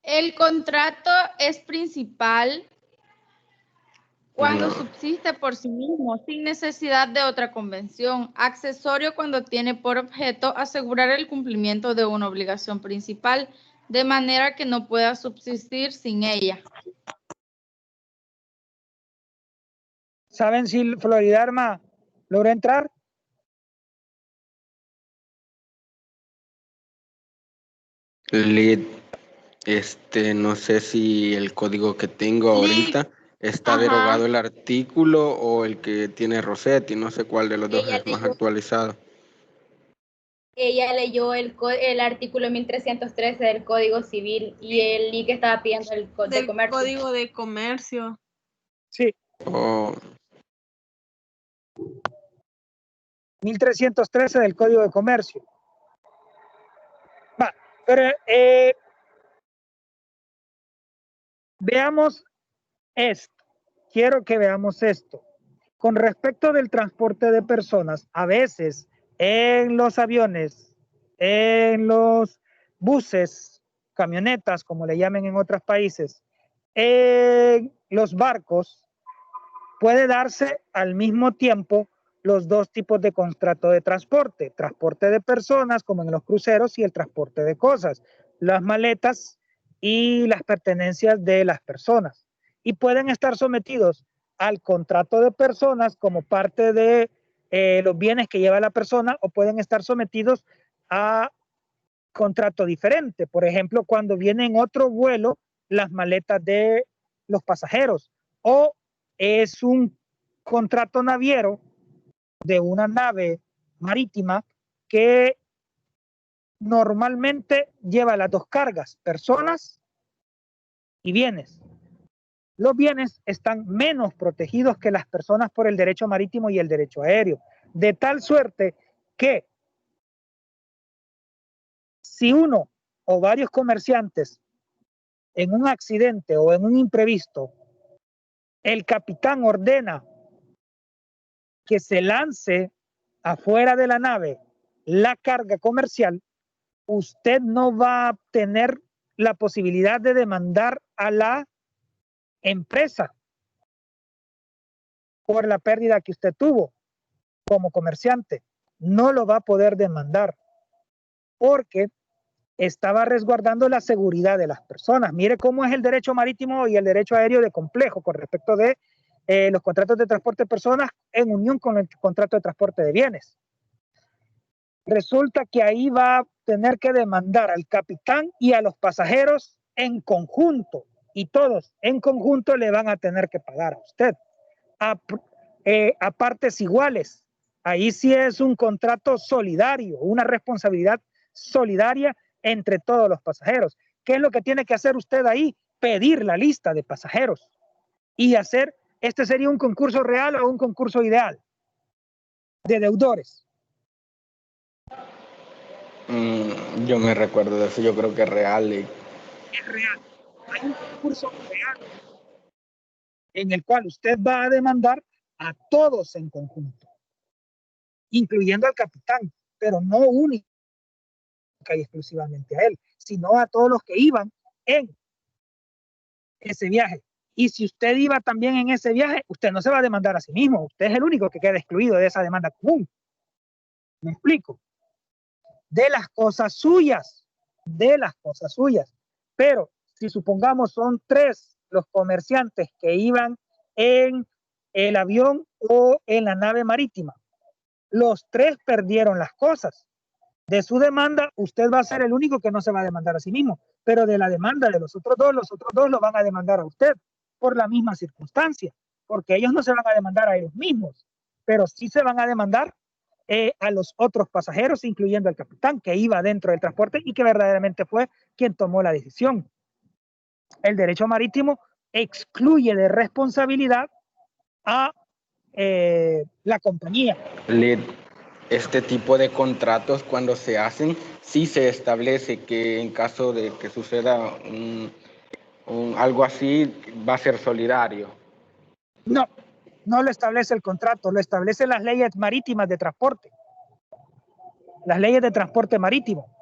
[SPEAKER 7] El contrato es principal cuando subsiste por sí mismo, sin necesidad de otra convención. Accesorio cuando tiene por objeto asegurar el cumplimiento de una obligación principal, de manera que no pueda subsistir sin ella.
[SPEAKER 1] ¿Saben si Floridarma logró entrar?
[SPEAKER 2] Lead, no sé si el código que tengo ahorita está
[SPEAKER 7] Ajá.
[SPEAKER 2] derogado el artículo o el que tiene Rossetti, no sé cuál de los dos
[SPEAKER 5] Ella
[SPEAKER 2] es más
[SPEAKER 5] leyó.
[SPEAKER 2] actualizado.
[SPEAKER 5] Ella leyó el artículo 1313 del Código Civil y el link estaba pidiendo el de
[SPEAKER 7] Del
[SPEAKER 5] comercio.
[SPEAKER 7] Código de Comercio.
[SPEAKER 1] Sí,
[SPEAKER 2] Oh,
[SPEAKER 1] 1313 del Código de Comercio. Va, pero veamos esto. Quiero que veamos esto. Con respecto del transporte de personas, a veces en los aviones, en los buses, camionetas, como le llamen en otros países, en los barcos, puede darse al mismo tiempo los dos tipos de contrato de transporte de personas, como en los cruceros, y el transporte de cosas, las maletas y las pertenencias de las personas. Y pueden estar sometidos al contrato de personas como parte de los bienes que lleva la persona, o pueden estar sometidos a contrato diferente. Por ejemplo, cuando viene en otro vuelo las maletas de los pasajeros, o es un contrato naviero de una nave marítima que normalmente lleva las dos cargas, personas y bienes. Los bienes están menos protegidos que las personas por el derecho marítimo y el derecho aéreo, de tal suerte que si uno o varios comerciantes en un accidente o en un imprevisto, el capitán ordena que se lance afuera de la nave la carga comercial, usted no va a tener la posibilidad de demandar a la empresa por la pérdida que usted tuvo como comerciante. No lo va a poder demandar porque estaba resguardando la seguridad de las personas. Mire cómo es el derecho marítimo y el derecho aéreo de complejo con respecto de los contratos de transporte de personas en unión con el contrato de transporte de bienes. Resulta que ahí va a tener que demandar al capitán y a los pasajeros en conjunto, y todos en conjunto le van a tener que pagar a usted a partes iguales. Ahí sí es un contrato solidario, una responsabilidad solidaria entre todos los pasajeros. ¿Qué es lo que tiene que hacer usted ahí? Pedir la lista de pasajeros y hacer, este sería un concurso real o un concurso ideal de deudores.
[SPEAKER 2] Yo me recuerdo de eso, yo creo que es real.
[SPEAKER 1] Es real. Hay un concurso real en el cual usted va a demandar a todos en conjunto, incluyendo al capitán, pero no única y exclusivamente a él, sino a todos los que iban en ese viaje. Y si usted iba también en ese viaje, usted no se va a demandar a sí mismo, usted es el único que queda excluido de esa demanda común. ¿Me explico? De las cosas suyas, pero si supongamos son 3 los comerciantes que iban en el avión o en la nave marítima, los 3 perdieron las cosas. De su demanda, usted va a ser el único que no se va a demandar a sí mismo, pero de la demanda de los otros dos lo van a demandar a usted por la misma circunstancia, porque ellos no se van a demandar a ellos mismos, pero sí se van a demandar a los otros pasajeros, incluyendo al capitán que iba dentro del transporte y que verdaderamente fue quien tomó la decisión. El derecho marítimo excluye de responsabilidad a la compañía.
[SPEAKER 2] Este tipo de contratos, cuando se hacen, sí se establece que en caso de que suceda algo así, va a ser solidario.
[SPEAKER 1] No, no lo establece el contrato, lo establecen las leyes marítimas de transporte, las leyes de transporte marítimo.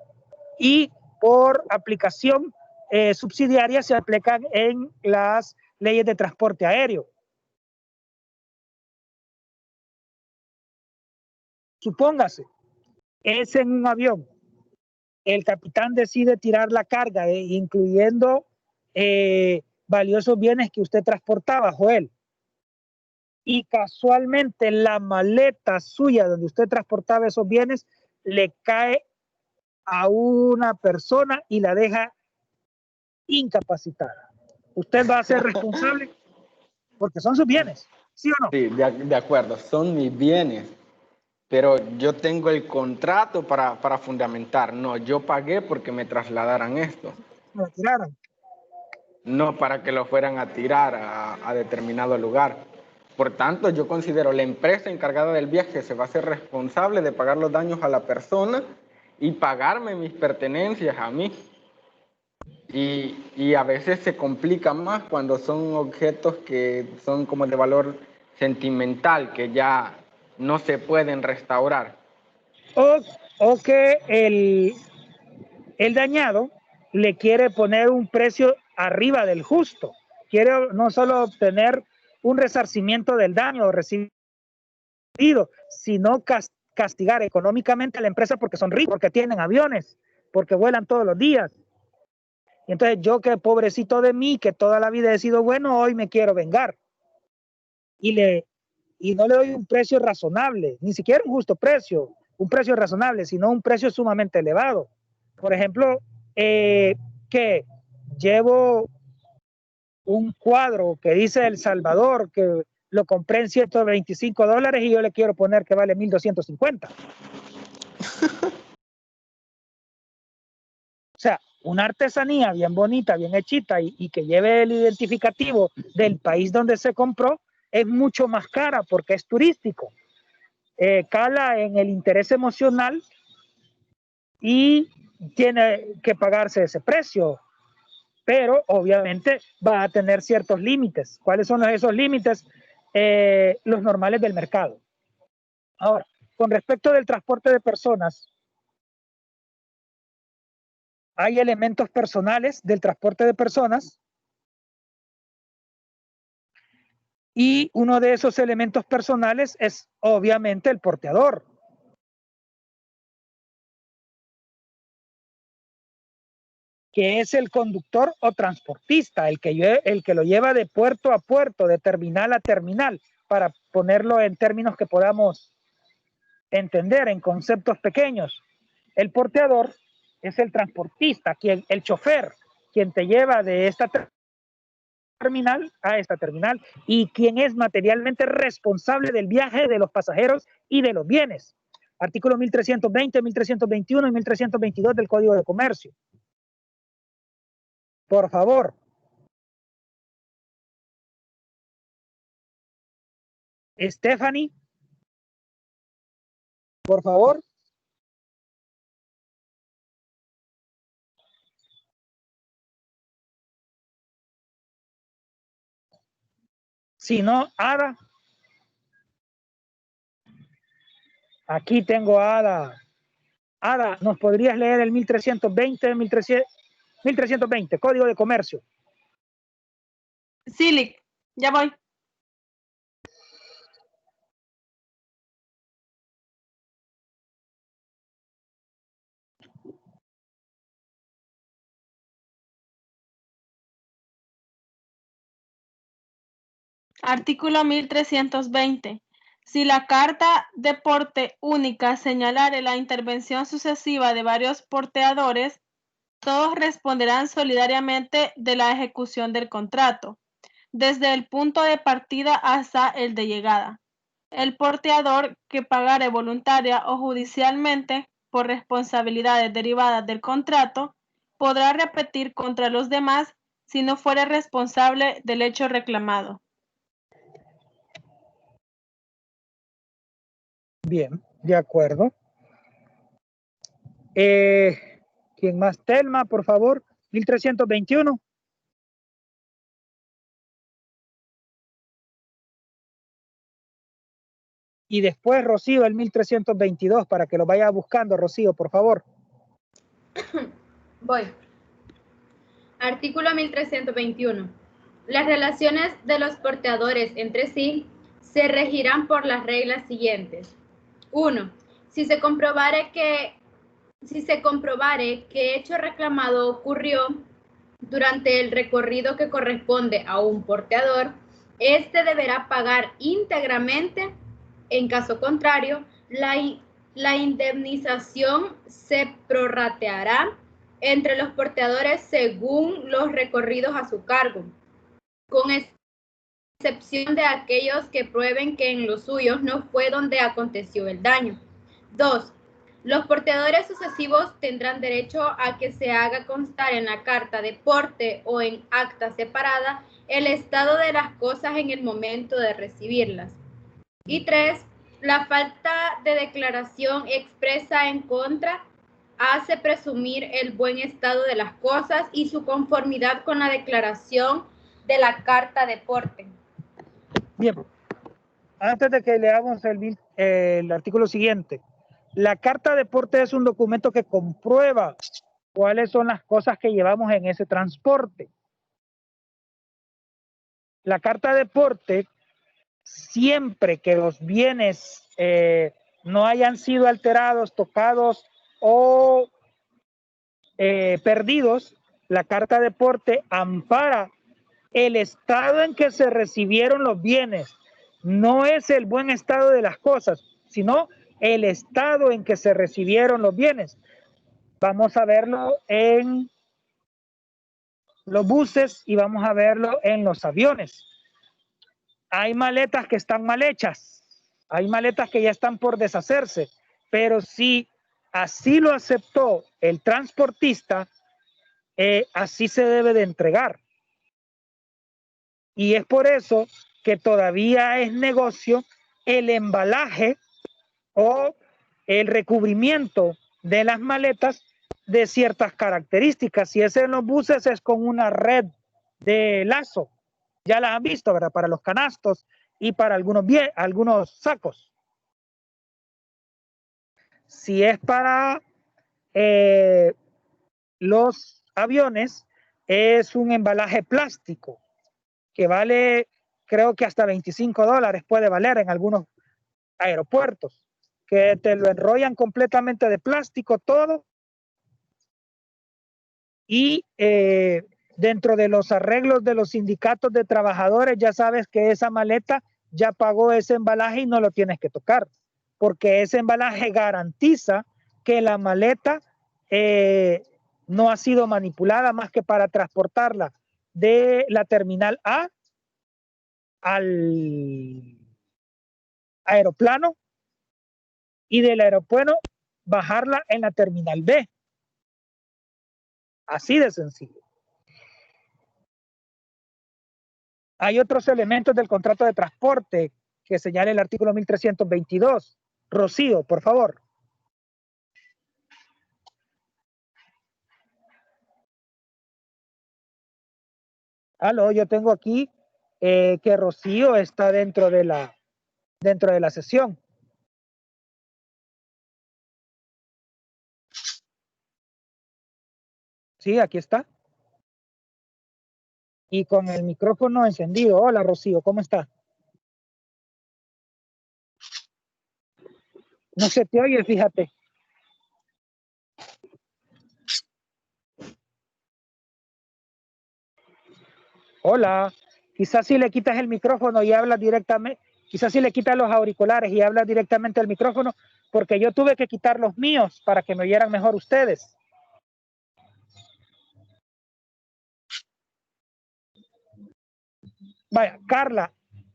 [SPEAKER 1] Y por aplicación subsidiarias se aplican en las leyes de transporte aéreo. Supóngase, es en un avión. El capitán decide tirar la carga, incluyendo valiosos bienes que usted transportaba, Joel. Y casualmente la maleta suya donde usted transportaba esos bienes le cae a una persona y la deja incapacitada. ¿Usted va a ser responsable? Porque son sus bienes, ¿sí o no?
[SPEAKER 2] Sí, de acuerdo, son mis bienes. Pero yo tengo el contrato para fundamentar. No, yo pagué porque me trasladaran esto.
[SPEAKER 1] Me tiraron.
[SPEAKER 2] No para que lo fueran a tirar a determinado lugar. Por tanto, yo considero la empresa encargada del viaje se va a hacer responsable de pagar los daños a la persona y pagarme mis pertenencias a mí. Y a veces se complica más cuando son objetos que son como de valor sentimental, que ya no se pueden restaurar.
[SPEAKER 1] O que el dañado le quiere poner un precio arriba del justo. Quiere no solo obtener un resarcimiento del daño recibido, sino castigar económicamente a la empresa porque son ricos, porque tienen aviones, porque vuelan todos los días. Y entonces yo, que pobrecito de mí, que toda la vida he sido bueno, hoy me quiero vengar. Y no le doy un precio razonable, ni siquiera un justo precio, un precio razonable, sino un precio sumamente elevado. Por ejemplo, que llevo un cuadro que dice El Salvador, que lo compré en $125 y yo le quiero poner que vale 1,250. O sea, una artesanía bien bonita, bien hechita y que lleve el identificativo del país donde se compró es mucho más cara porque es turístico. Cala en el interés emocional y tiene que pagarse ese precio, pero obviamente va a tener ciertos límites. ¿Cuáles son esos límites? Los normales del mercado. Ahora, con respecto del transporte de personas, hay elementos personales del transporte de personas y uno de esos elementos personales es obviamente el porteador. Que es el conductor o transportista, el que lo lleva de puerto a puerto, de terminal a terminal, para ponerlo en términos que podamos entender, en conceptos pequeños. El porteador es el transportista, el chofer, quien te lleva de esta terminal a esta terminal y quien es materialmente responsable del viaje de los pasajeros y de los bienes. Artículo 1320, 1321 y 1322 del Código de Comercio. Por favor. Stephanie, por favor. Si no, Ada. Aquí tengo a Ada. Ada, ¿nos podrías leer el 1320, 1320, Código de Comercio?
[SPEAKER 7] Sí, ya voy. Artículo 1320. Si la carta de porte única señalare la intervención sucesiva de varios porteadores, todos responderán solidariamente de la ejecución del contrato, desde el punto de partida hasta el de llegada. El porteador que pagare voluntaria o judicialmente por responsabilidades derivadas del contrato podrá repetir contra los demás si no fuere responsable del hecho reclamado.
[SPEAKER 1] Bien, de acuerdo. ¿Quién más? Telma, por favor. 1321. Y después, Rocío, el 1322, para que lo vaya buscando, Rocío, por favor.
[SPEAKER 5] Voy. Artículo 1321. Las relaciones de los porteadores entre sí se regirán por las reglas siguientes. 1. Si se comprobare que hecho reclamado ocurrió durante el recorrido que corresponde a un porteador, este deberá pagar íntegramente. En caso contrario, la indemnización se prorrateará entre los porteadores según los recorridos a su cargo, con excepción de aquellos que prueben que en los suyos no fue donde aconteció el daño. 2. Los porteadores sucesivos tendrán derecho a que se haga constar en la carta de porte o en acta separada el estado de las cosas en el momento de recibirlas. Y 3. La falta de declaración expresa en contra hace presumir el buen estado de las cosas y su conformidad con la declaración de la carta de porte.
[SPEAKER 1] Bien, antes de que leamos el artículo siguiente, la carta de porte es un documento que comprueba cuáles son las cosas que llevamos en ese transporte. La carta de porte, siempre que los bienes no hayan sido alterados, tocados o perdidos, la carta de porte ampara el estado en que se recibieron los bienes. No es el buen estado de las cosas, sino el estado en que se recibieron los bienes. Vamos a verlo en los buses y vamos a verlo en los aviones. Hay maletas que están mal hechas, hay maletas que ya están por deshacerse, pero si así lo aceptó el transportista, así se debe de entregar. Y es por eso que todavía es negocio el embalaje o el recubrimiento de las maletas de ciertas características. Si es en los buses, es con una red de lazo. Ya las han visto, ¿verdad? Para los canastos y para algunos sacos. Si es para los aviones, es un embalaje plástico que vale, creo que hasta $25 puede valer en algunos aeropuertos, que te lo enrollan completamente de plástico todo, y dentro de los arreglos de los sindicatos de trabajadores ya sabes que esa maleta ya pagó ese embalaje y no lo tienes que tocar, porque ese embalaje garantiza que la maleta no ha sido manipulada más que para transportarla de la terminal A al aeroplano y del aeropuerto bajarla en la terminal B. Así de sencillo. Hay otros elementos del contrato de transporte que señala el artículo 1322. Rocío, por favor. Aló, yo tengo aquí que Rocío está dentro de la sesión. Sí, aquí está. Y con el micrófono encendido. Hola, Rocío, ¿cómo está? No se te oye, fíjate. Hola, quizás si le quitas el micrófono y hablas directamente, quizás si le quitas los auriculares y hablas directamente al micrófono, porque yo tuve que quitar los míos para que me oyeran mejor ustedes. Vaya, Carla,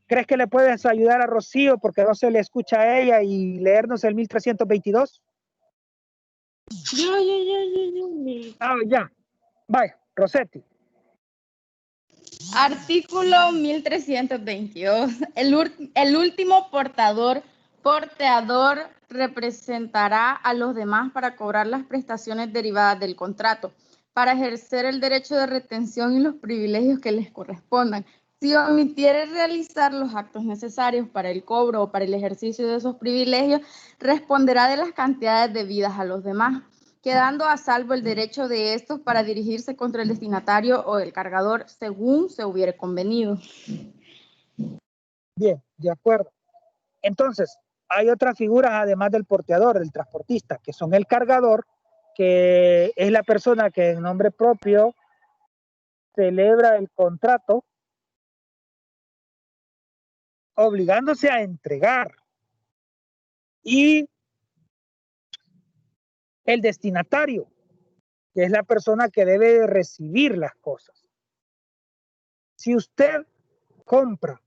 [SPEAKER 1] ¿crees que le puedes ayudar a Rocío porque no se le escucha a ella y leernos el 1322? Ya. Vaya, Rosetti.
[SPEAKER 7] Artículo 1322. El último porteador representará a los demás para cobrar las prestaciones derivadas del contrato, para ejercer el derecho de retención y los privilegios que les correspondan. Si omitiere realizar los actos necesarios para el cobro o para el ejercicio de esos privilegios, responderá de las cantidades debidas a los demás.
[SPEAKER 9] quedando a salvo el derecho de estos para dirigirse contra el destinatario o el cargador según se hubiere convenido.
[SPEAKER 1] Bien, de acuerdo. Entonces, hay otras figuras además del porteador, del transportista, que son el cargador, que es la persona que en nombre propio celebra el contrato, obligándose a entregar. Y el destinatario, que es la persona que debe recibir las cosas. Si usted compra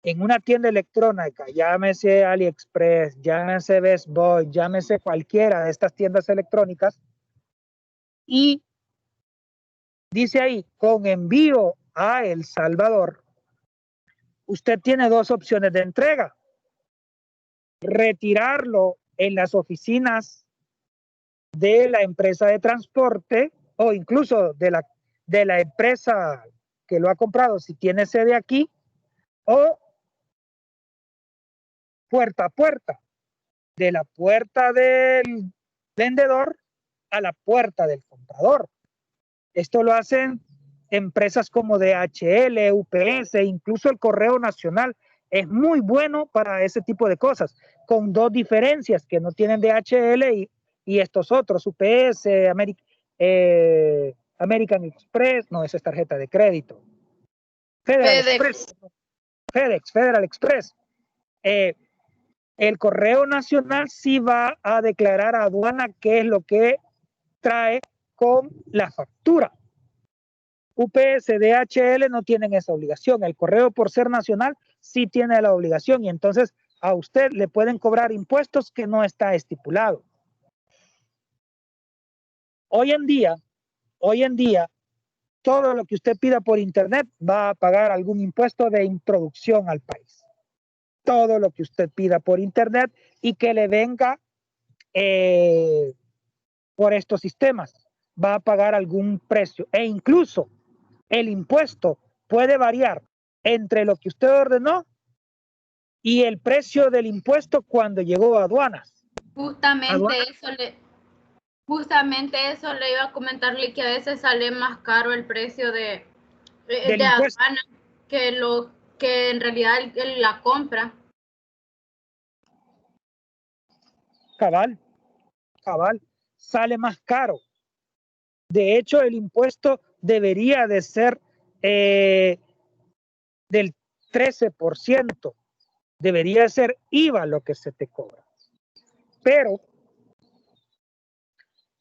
[SPEAKER 1] en una tienda electrónica, llámese AliExpress, llámese Best Buy, llámese cualquiera de estas tiendas electrónicas, y dice ahí, con envío a El Salvador, usted tiene dos opciones de entrega. Retirarlo en las oficinas de la empresa de transporte o incluso de la empresa que lo ha comprado si tiene sede aquí, o puerta a puerta, de la puerta del vendedor a la puerta del comprador. Esto lo hacen empresas como DHL, UPS, incluso el Correo Nacional es muy bueno para ese tipo de cosas, con dos diferencias que no tienen DHL y estos otros, UPS, American Express, no, esa es tarjeta de crédito. Federal Express. El Correo Nacional sí va a declarar a aduana qué es lo que trae con la factura. UPS, DHL no tienen esa obligación. El correo, por ser nacional, sí tiene la obligación y entonces a usted le pueden cobrar impuestos que no está estipulado. Hoy en día, todo lo que usted pida por internet va a pagar algún impuesto de introducción al país. Todo lo que usted pida por internet y que le venga por estos sistemas va a pagar algún precio, e incluso el impuesto puede variar entre lo que usted ordenó y el precio del impuesto cuando llegó a aduanas.
[SPEAKER 5] Justamente eso le iba a comentarle, que a veces sale más caro el precio de
[SPEAKER 1] aduana
[SPEAKER 5] que lo que en realidad la compra.
[SPEAKER 1] Cabal, sale más caro. De hecho, el impuesto debería de ser del 13%. Debería ser IVA lo que se te cobra. Pero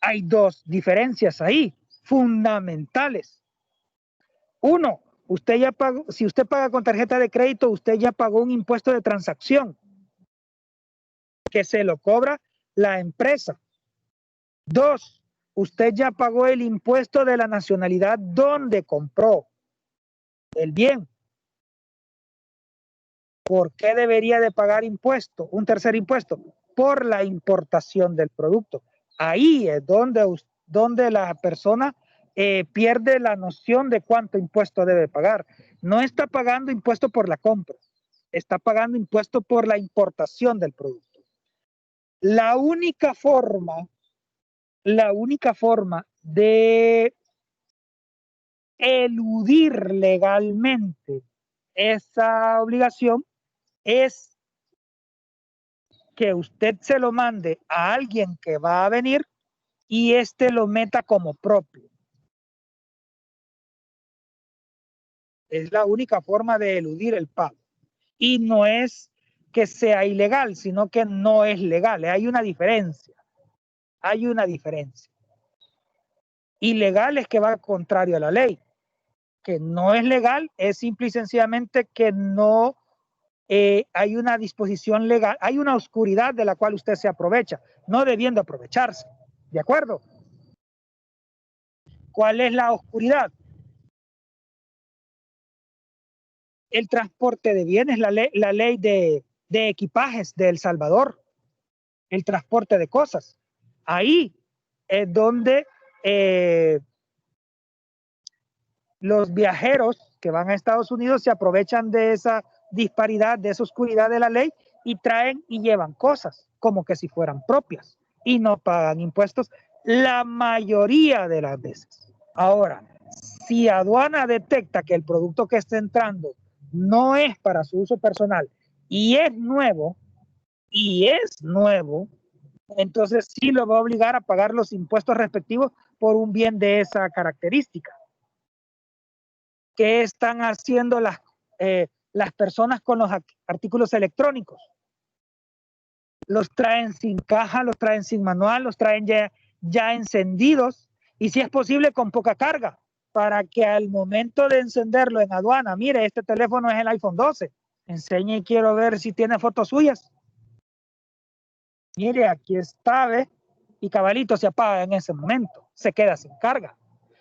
[SPEAKER 1] hay dos diferencias ahí, fundamentales. Uno, usted ya pagó, si usted paga con tarjeta de crédito, usted ya pagó un impuesto de transacción que se lo cobra la empresa. Dos, usted ya pagó el impuesto de la nacionalidad donde compró el bien. ¿Por qué debería de pagar impuesto? Un tercer impuesto, por la importación del producto. Ahí es donde la persona pierde la noción de cuánto impuesto debe pagar. No está pagando impuesto por la compra, está pagando impuesto por la importación del producto. La única forma de eludir legalmente esa obligación es que usted se lo mande a alguien que va a venir y éste lo meta como propio. Es la única forma de eludir el pago. Y no es que sea ilegal, sino que no es legal. Hay una diferencia. Ilegal es que va contrario a la ley. Que no es legal es simple y sencillamente que no hay una disposición legal, hay una oscuridad de la cual usted se aprovecha, no debiendo aprovecharse. ¿De acuerdo? ¿Cuál es la oscuridad? El transporte de bienes, la ley de equipajes de El Salvador, el transporte de cosas. Ahí es donde los viajeros que van a Estados Unidos se aprovechan de esa disparidad, de esa oscuridad de la ley y traen y llevan cosas como que si fueran propias. y no pagan impuestos la mayoría de las veces. Ahora, si aduana detecta que el producto que está entrando no es para su uso personal y es nuevo, entonces sí lo va a obligar a pagar los impuestos respectivos por un bien de esa característica. ¿Qué están haciendo las personas con los artículos electrónicos? Los traen sin caja, los traen sin manual, los traen ya encendidos y si es posible con poca carga, para que al momento de encenderlo en aduana, mire, este teléfono es el iPhone 12, enseñe y quiero ver si tiene fotos suyas. Mire, aquí está, ¿ve? Y cabalito se apaga en ese momento, se queda sin carga.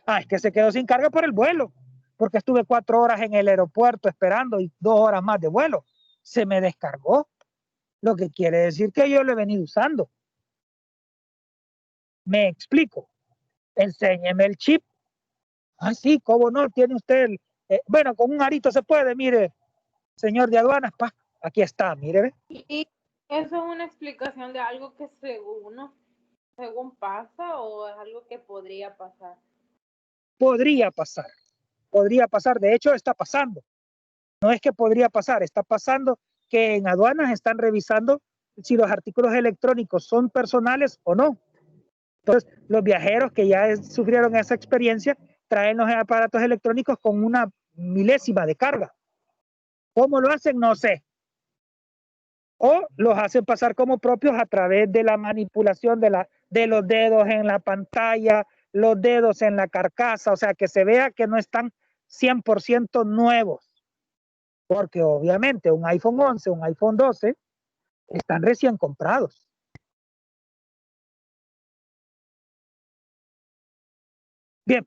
[SPEAKER 1] Ah, es que se quedó sin carga por el vuelo, porque estuve 4 horas en el aeropuerto esperando y 2 horas más de vuelo. Se me descargó, lo que quiere decir que yo lo he venido usando. Me explico. Enséñeme el chip. Ah, sí, ¿cómo no? Tiene usted bueno, con un arito se puede, mire, señor de aduanas, aquí está, mire. ¿Ve?
[SPEAKER 7] ¿Y eso es una explicación de algo que según pasa o es algo que podría pasar?
[SPEAKER 1] Podría pasar, de hecho está pasando. No es que podría pasar, está pasando que en aduanas están revisando si los artículos electrónicos son personales o no. Entonces, los viajeros que ya sufrieron esa experiencia traen los aparatos electrónicos con una milésima de carga. ¿Cómo lo hacen? No sé. O los hacen pasar como propios a través de la manipulación de los dedos en la pantalla, los dedos en la carcasa, o sea, que se vea que no están 100% nuevos. Porque obviamente un iPhone 11, un iPhone 12 están recién comprados. Bien,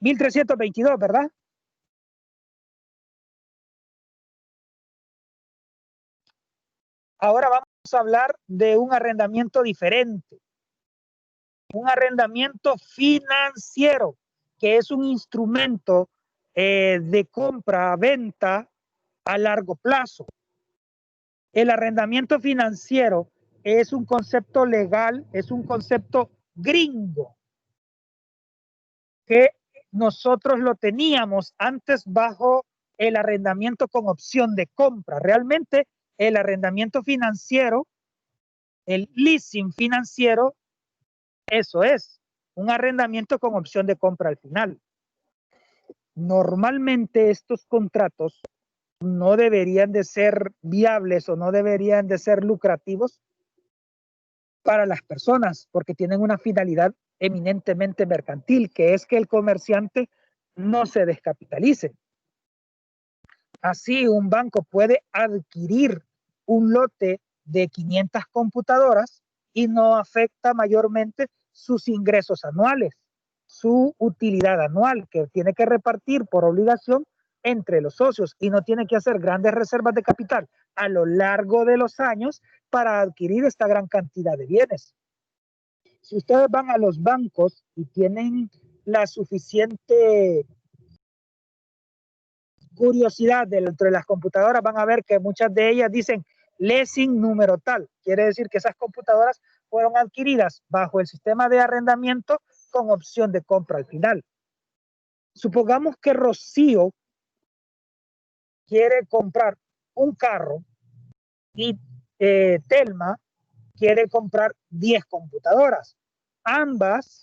[SPEAKER 1] 1322, ¿verdad? Ahora vamos a hablar de un arrendamiento diferente. Un arrendamiento financiero, que es un instrumento de compra-venta a largo plazo. El arrendamiento financiero es un concepto legal, es un concepto gringo, que nosotros lo teníamos antes bajo el arrendamiento con opción de compra. Realmente el arrendamiento financiero, el leasing financiero, eso es, un arrendamiento con opción de compra al final. Normalmente estos contratos no deberían de ser viables o no deberían de ser lucrativos para las personas porque tienen una finalidad eminentemente mercantil, que es que el comerciante no se descapitalice. Así, un banco puede adquirir un lote de 500 computadoras y no afecta mayormente sus ingresos anuales, su utilidad anual, que tiene que repartir por obligación entre los socios y no tiene que hacer grandes reservas de capital a lo largo de los años para adquirir esta gran cantidad de bienes. Si ustedes van a los bancos y tienen la suficiente curiosidad dentro de las computadoras, van a ver que muchas de ellas dicen leasing número tal. Quiere decir que esas computadoras fueron adquiridas bajo el sistema de arrendamiento con opción de compra al final. Supongamos que Rocío quiere comprar un carro y Telma quiere comprar 10 computadoras. Ambas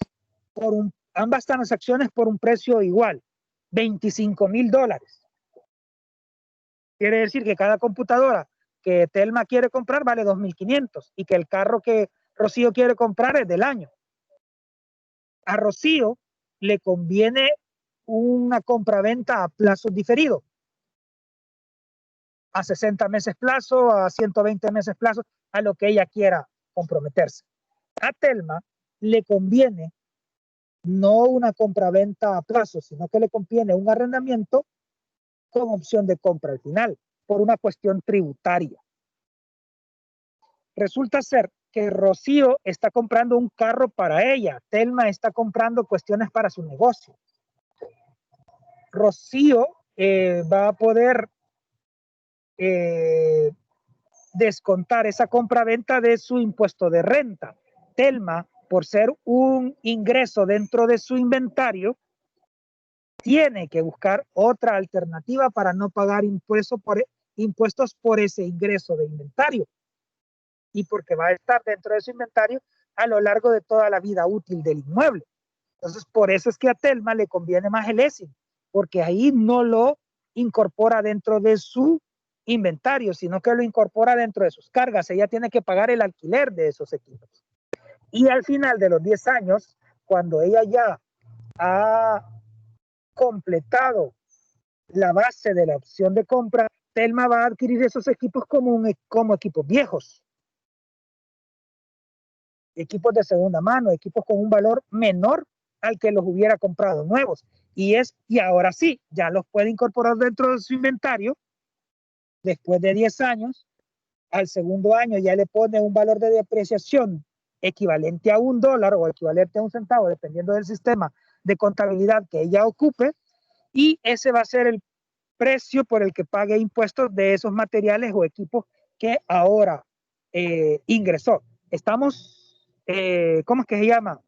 [SPEAKER 1] transacciones por un precio igual, $25,000. Quiere decir que cada computadora que Telma quiere comprar vale 2.500 y que el carro que Rocío quiere comprar es del año. A Rocío le conviene una compraventa a plazos diferidos, a 60 meses plazo, a 120 meses plazo, a lo que ella quiera comprometerse. A Telma le conviene no una compraventa a plazo, sino que le conviene un arrendamiento con opción de compra al final, por una cuestión tributaria. Resulta ser que Rocío está comprando un carro para ella, Telma está comprando cuestiones para su negocio. Rocío va a poder descontar esa compra-venta de su impuesto de renta. Telma, por ser un ingreso dentro de su inventario, tiene que buscar otra alternativa para no pagar impuestos por ese ingreso de inventario. Y porque va a estar dentro de su inventario a lo largo de toda la vida útil del inmueble. Entonces, por eso es que a Telma le conviene más el leasing, porque ahí no lo incorpora dentro de su inventario, sino que lo incorpora dentro de sus cargas. Ella tiene que pagar el alquiler de esos equipos. Y al final de los 10 años, cuando ella ya ha completado la base de la opción de compra, Telma va a adquirir esos equipos como equipos viejos, equipos de segunda mano, equipos con un valor menor al que los hubiera comprado nuevos. Y ahora sí, ya los puede incorporar dentro de su inventario después de 10 años. Al segundo año ya le pone un valor de depreciación equivalente a $1 o equivalente a 1 centavo, dependiendo del sistema de contabilidad que ella ocupe, y ese va a ser el precio por el que pague impuestos de esos materiales o equipos que ahora ingresó. Estamos, ¿cómo es que se llama?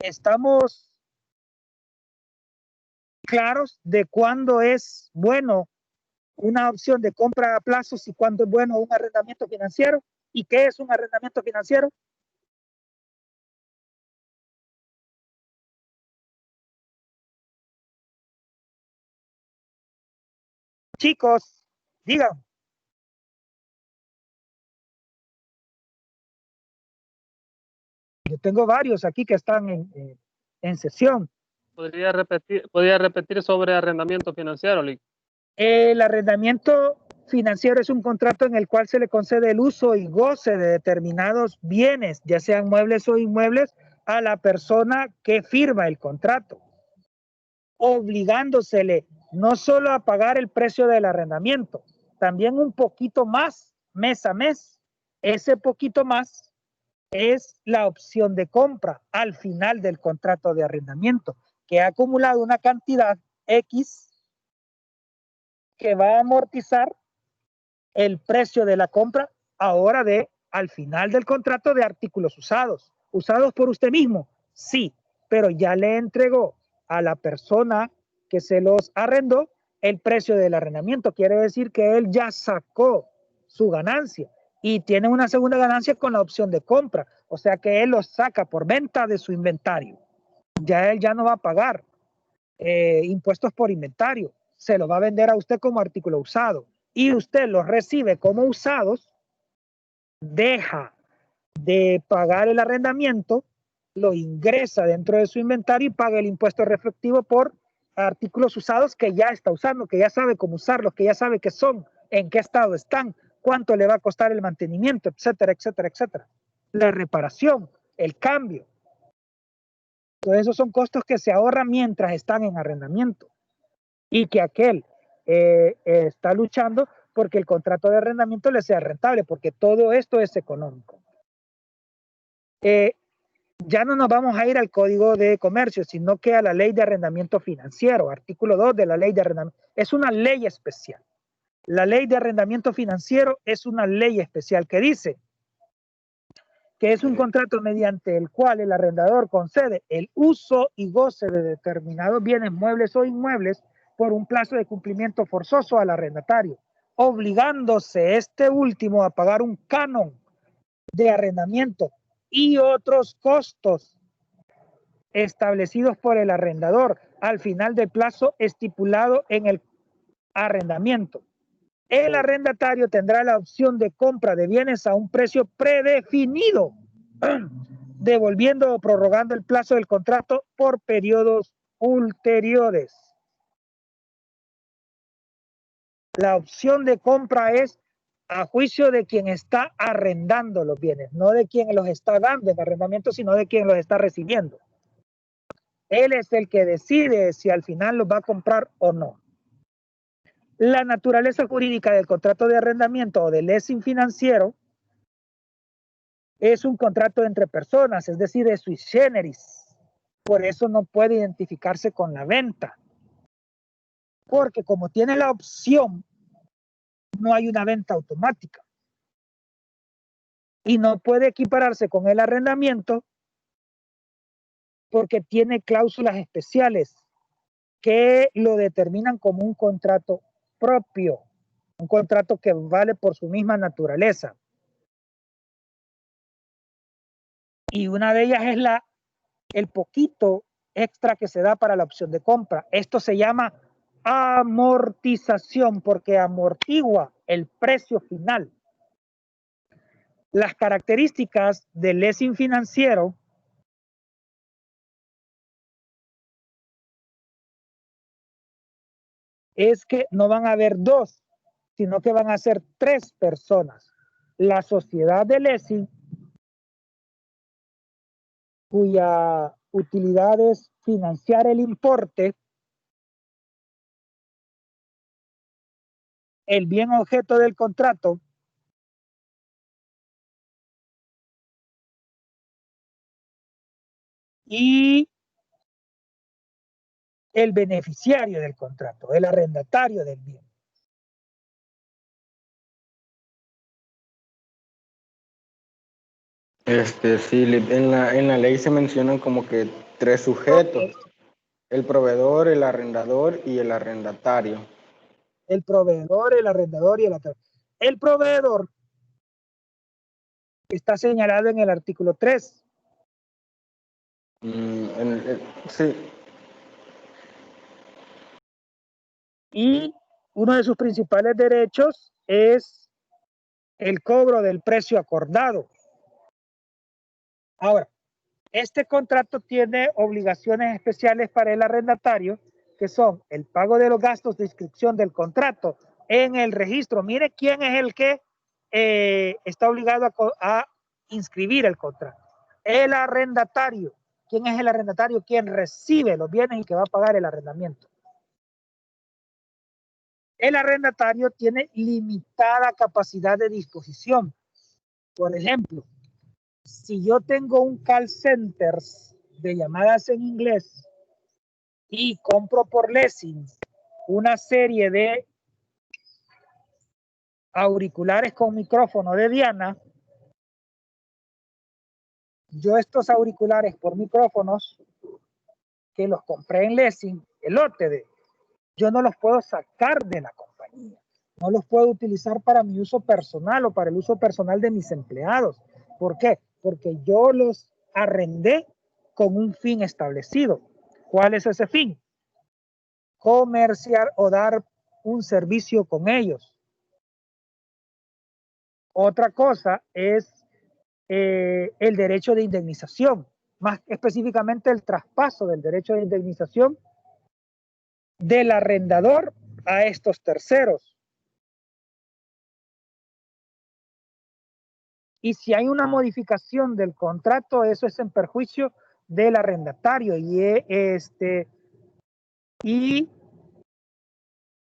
[SPEAKER 1] Estamos claros de cuándo es bueno una opción de compra a plazos y cuándo es bueno un arrendamiento financiero. ¿Y qué es un arrendamiento financiero? Chicos, digan. Yo tengo varios aquí que están en sesión.
[SPEAKER 6] ¿Podría repetir sobre arrendamiento financiero, Lick?
[SPEAKER 1] El arrendamiento financiero es un contrato en el cual se le concede el uso y goce de determinados bienes, ya sean muebles o inmuebles, a la persona que firma el contrato, obligándosele no solo a pagar el precio del arrendamiento, también un poquito más mes a mes. Ese poquito más es la opción de compra al final del contrato de arrendamiento, que ha acumulado una cantidad X que va a amortizar el precio de la compra ahora al final del contrato de artículos usados. ¿Usados por usted mismo? Sí, pero ya le entregó a la persona que se los arrendó el precio del arrendamiento. Quiere decir que él ya sacó su ganancia y tiene una segunda ganancia con la opción de compra. O sea que él los saca por venta de su inventario. Ya él ya no va a pagar impuestos por inventario. Se lo va a vender a usted como artículo usado y usted los recibe como usados, deja de pagar el arrendamiento, lo ingresa dentro de su inventario y paga el impuesto reflectivo por artículos usados que ya está usando, que ya sabe cómo usarlos, que ya sabe qué son, en qué estado están, cuánto le va a costar el mantenimiento, etcétera, etcétera, etcétera. La reparación, el cambio. Entonces esos son costos que se ahorran mientras están en arrendamiento y que aquel está luchando porque el contrato de arrendamiento le sea rentable, porque todo esto es económico. Ya no nos vamos a ir al Código de Comercio, sino que a la Ley de Arrendamiento Financiero, artículo 2 de la Ley de Arrendamiento. Es una ley especial. La Ley de Arrendamiento Financiero es una ley especial que dice que es un contrato mediante el cual el arrendador concede el uso y goce de determinados bienes muebles o inmuebles por un plazo de cumplimiento forzoso al arrendatario, obligándose este último a pagar un canon de arrendamiento y otros costos establecidos por el arrendador al final del plazo estipulado en el arrendamiento. El arrendatario tendrá la opción de compra de bienes a un precio predefinido, devolviendo o prorrogando el plazo del contrato por periodos ulteriores. La opción de compra es a juicio de quien está arrendando los bienes, no de quien los está dando en arrendamiento, sino de quien los está recibiendo. Él es el que decide si al final los va a comprar o no. La naturaleza jurídica del contrato de arrendamiento o del leasing financiero es un contrato entre personas, es decir, es sui generis. Por eso no puede identificarse con la venta. Porque como tiene la opción no hay una venta automática. Y no puede equipararse con el arrendamiento porque tiene cláusulas especiales que lo determinan como un contrato propio, un contrato que vale por su misma naturaleza. Y una de ellas es el poquito extra que se da para la opción de compra. Esto se llama amortización porque amortigua el precio final. Las características del leasing financiero es que no van a haber dos, sino que van a ser tres personas. La sociedad de leasing, cuya utilidad es financiar el importe, el bien objeto del contrato, y el beneficiario del contrato, el arrendatario del bien.
[SPEAKER 2] Sí, en la ley se mencionan como que tres sujetos: el proveedor, el arrendador y el arrendatario.
[SPEAKER 1] El proveedor, el arrendador y el arrendatario. El proveedor está señalado en el artículo 3.
[SPEAKER 2] Sí.
[SPEAKER 1] Y uno de sus principales derechos es el cobro del precio acordado. Ahora, este contrato tiene obligaciones especiales para el arrendatario, que son el pago de los gastos de inscripción del contrato en el registro. Mire quién es el que está obligado a inscribir el contrato. El arrendatario. ¿Quién es el arrendatario? Quien recibe los bienes y que va a pagar el arrendamiento. El arrendatario tiene limitada capacidad de disposición. Por ejemplo, si yo tengo un call center de llamadas en inglés y compro por leasing una serie de auriculares con micrófono de Diana, yo estos auriculares por micrófonos que los compré en leasing, el lote de, yo no los puedo sacar de la compañía, no los puedo utilizar para mi uso personal o para el uso personal de mis empleados. ¿Por qué? Porque yo los arrendé con un fin establecido. ¿Cuál es ese fin? Comerciar o dar un servicio con ellos. Otra cosa es el derecho de indemnización, más específicamente el traspaso del derecho de indemnización del arrendador a estos terceros. Y si hay una modificación del contrato, eso es en perjuicio del arrendatario y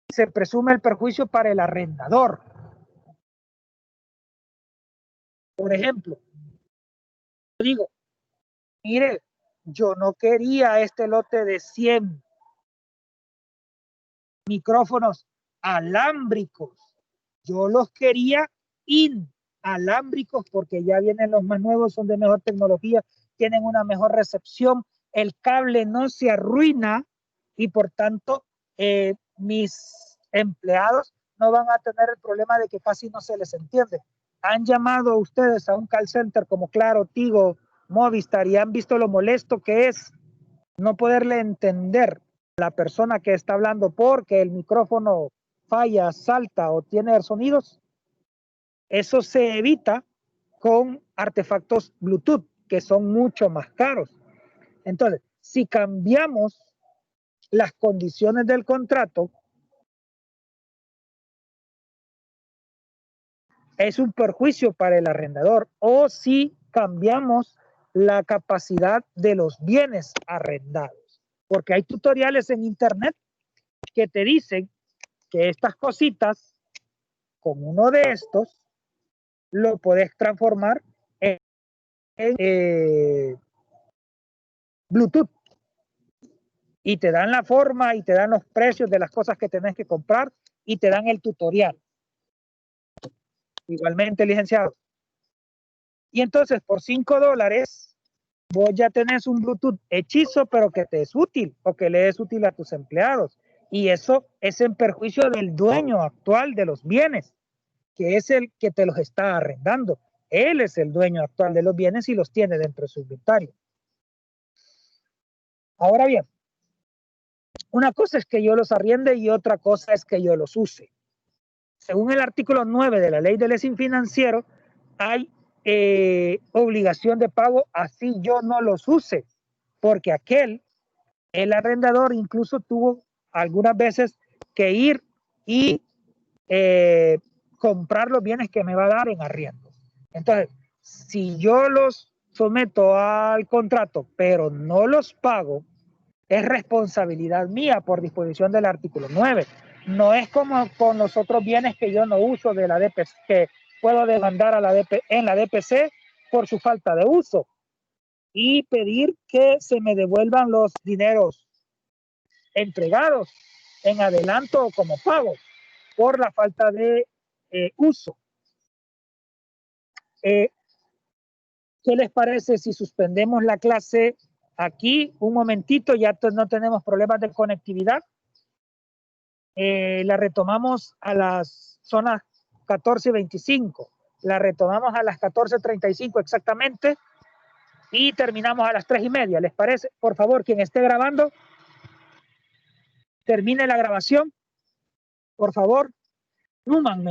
[SPEAKER 1] se presume el perjuicio para el arrendador. Por ejemplo, yo digo, mire, yo no quería este lote de 100 micrófonos alámbricos, yo los quería inalámbricos porque ya vienen los más nuevos, son de mejor tecnología, tienen una mejor recepción, el cable no se arruina y por tanto mis empleados no van a tener el problema de que casi no se les entiende. Han llamado ustedes a un call center como Claro, Tigo, Movistar y han visto lo molesto que es no poderle entender a la persona que está hablando porque el micrófono falla, salta o tiene sonidos. Eso se evita con artefactos Bluetooth que son mucho más caros. Entonces, si cambiamos las condiciones del contrato, es un perjuicio para el arrendador, o si cambiamos la capacidad de los bienes arrendados, porque hay tutoriales en internet que te dicen que estas cositas, con uno de estos, lo puedes transformar en Bluetooth y te dan la forma y te dan los precios de las cosas que tenés que comprar y te dan el tutorial. Igualmente, licenciado. Y entonces, por $5, vos ya tenés un Bluetooth hechizo, pero que te es útil o que le es útil a tus empleados. Y eso es en perjuicio del dueño actual de los bienes, que es el que te los está arrendando. Él es el dueño actual de los bienes y los tiene dentro de su inventario. Ahora bien, una cosa es que yo los arriende y otra cosa es que yo los use. Según el artículo 9 de la ley del leasing financiero, hay obligación de pago así yo no los use, porque el arrendador incluso tuvo algunas veces que ir y comprar los bienes que me va a dar en arriendo. Entonces, si yo los someto al contrato, pero no los pago, es responsabilidad mía por disposición del artículo 9. No es como con los otros bienes que yo no uso de la DPC, que puedo demandar a en la DPC por su falta de uso y pedir que se me devuelvan los dineros entregados en adelanto o como pago por la falta de uso. ¿Qué les parece si suspendemos la clase aquí un momentito? Ya no tenemos problemas de conectividad. La retomamos a las zonas 14:25. La retomamos a las 14:35 exactamente y terminamos a las 3:30. ¿Les parece? Por favor, quien esté grabando, termine la grabación. Por favor. Numan,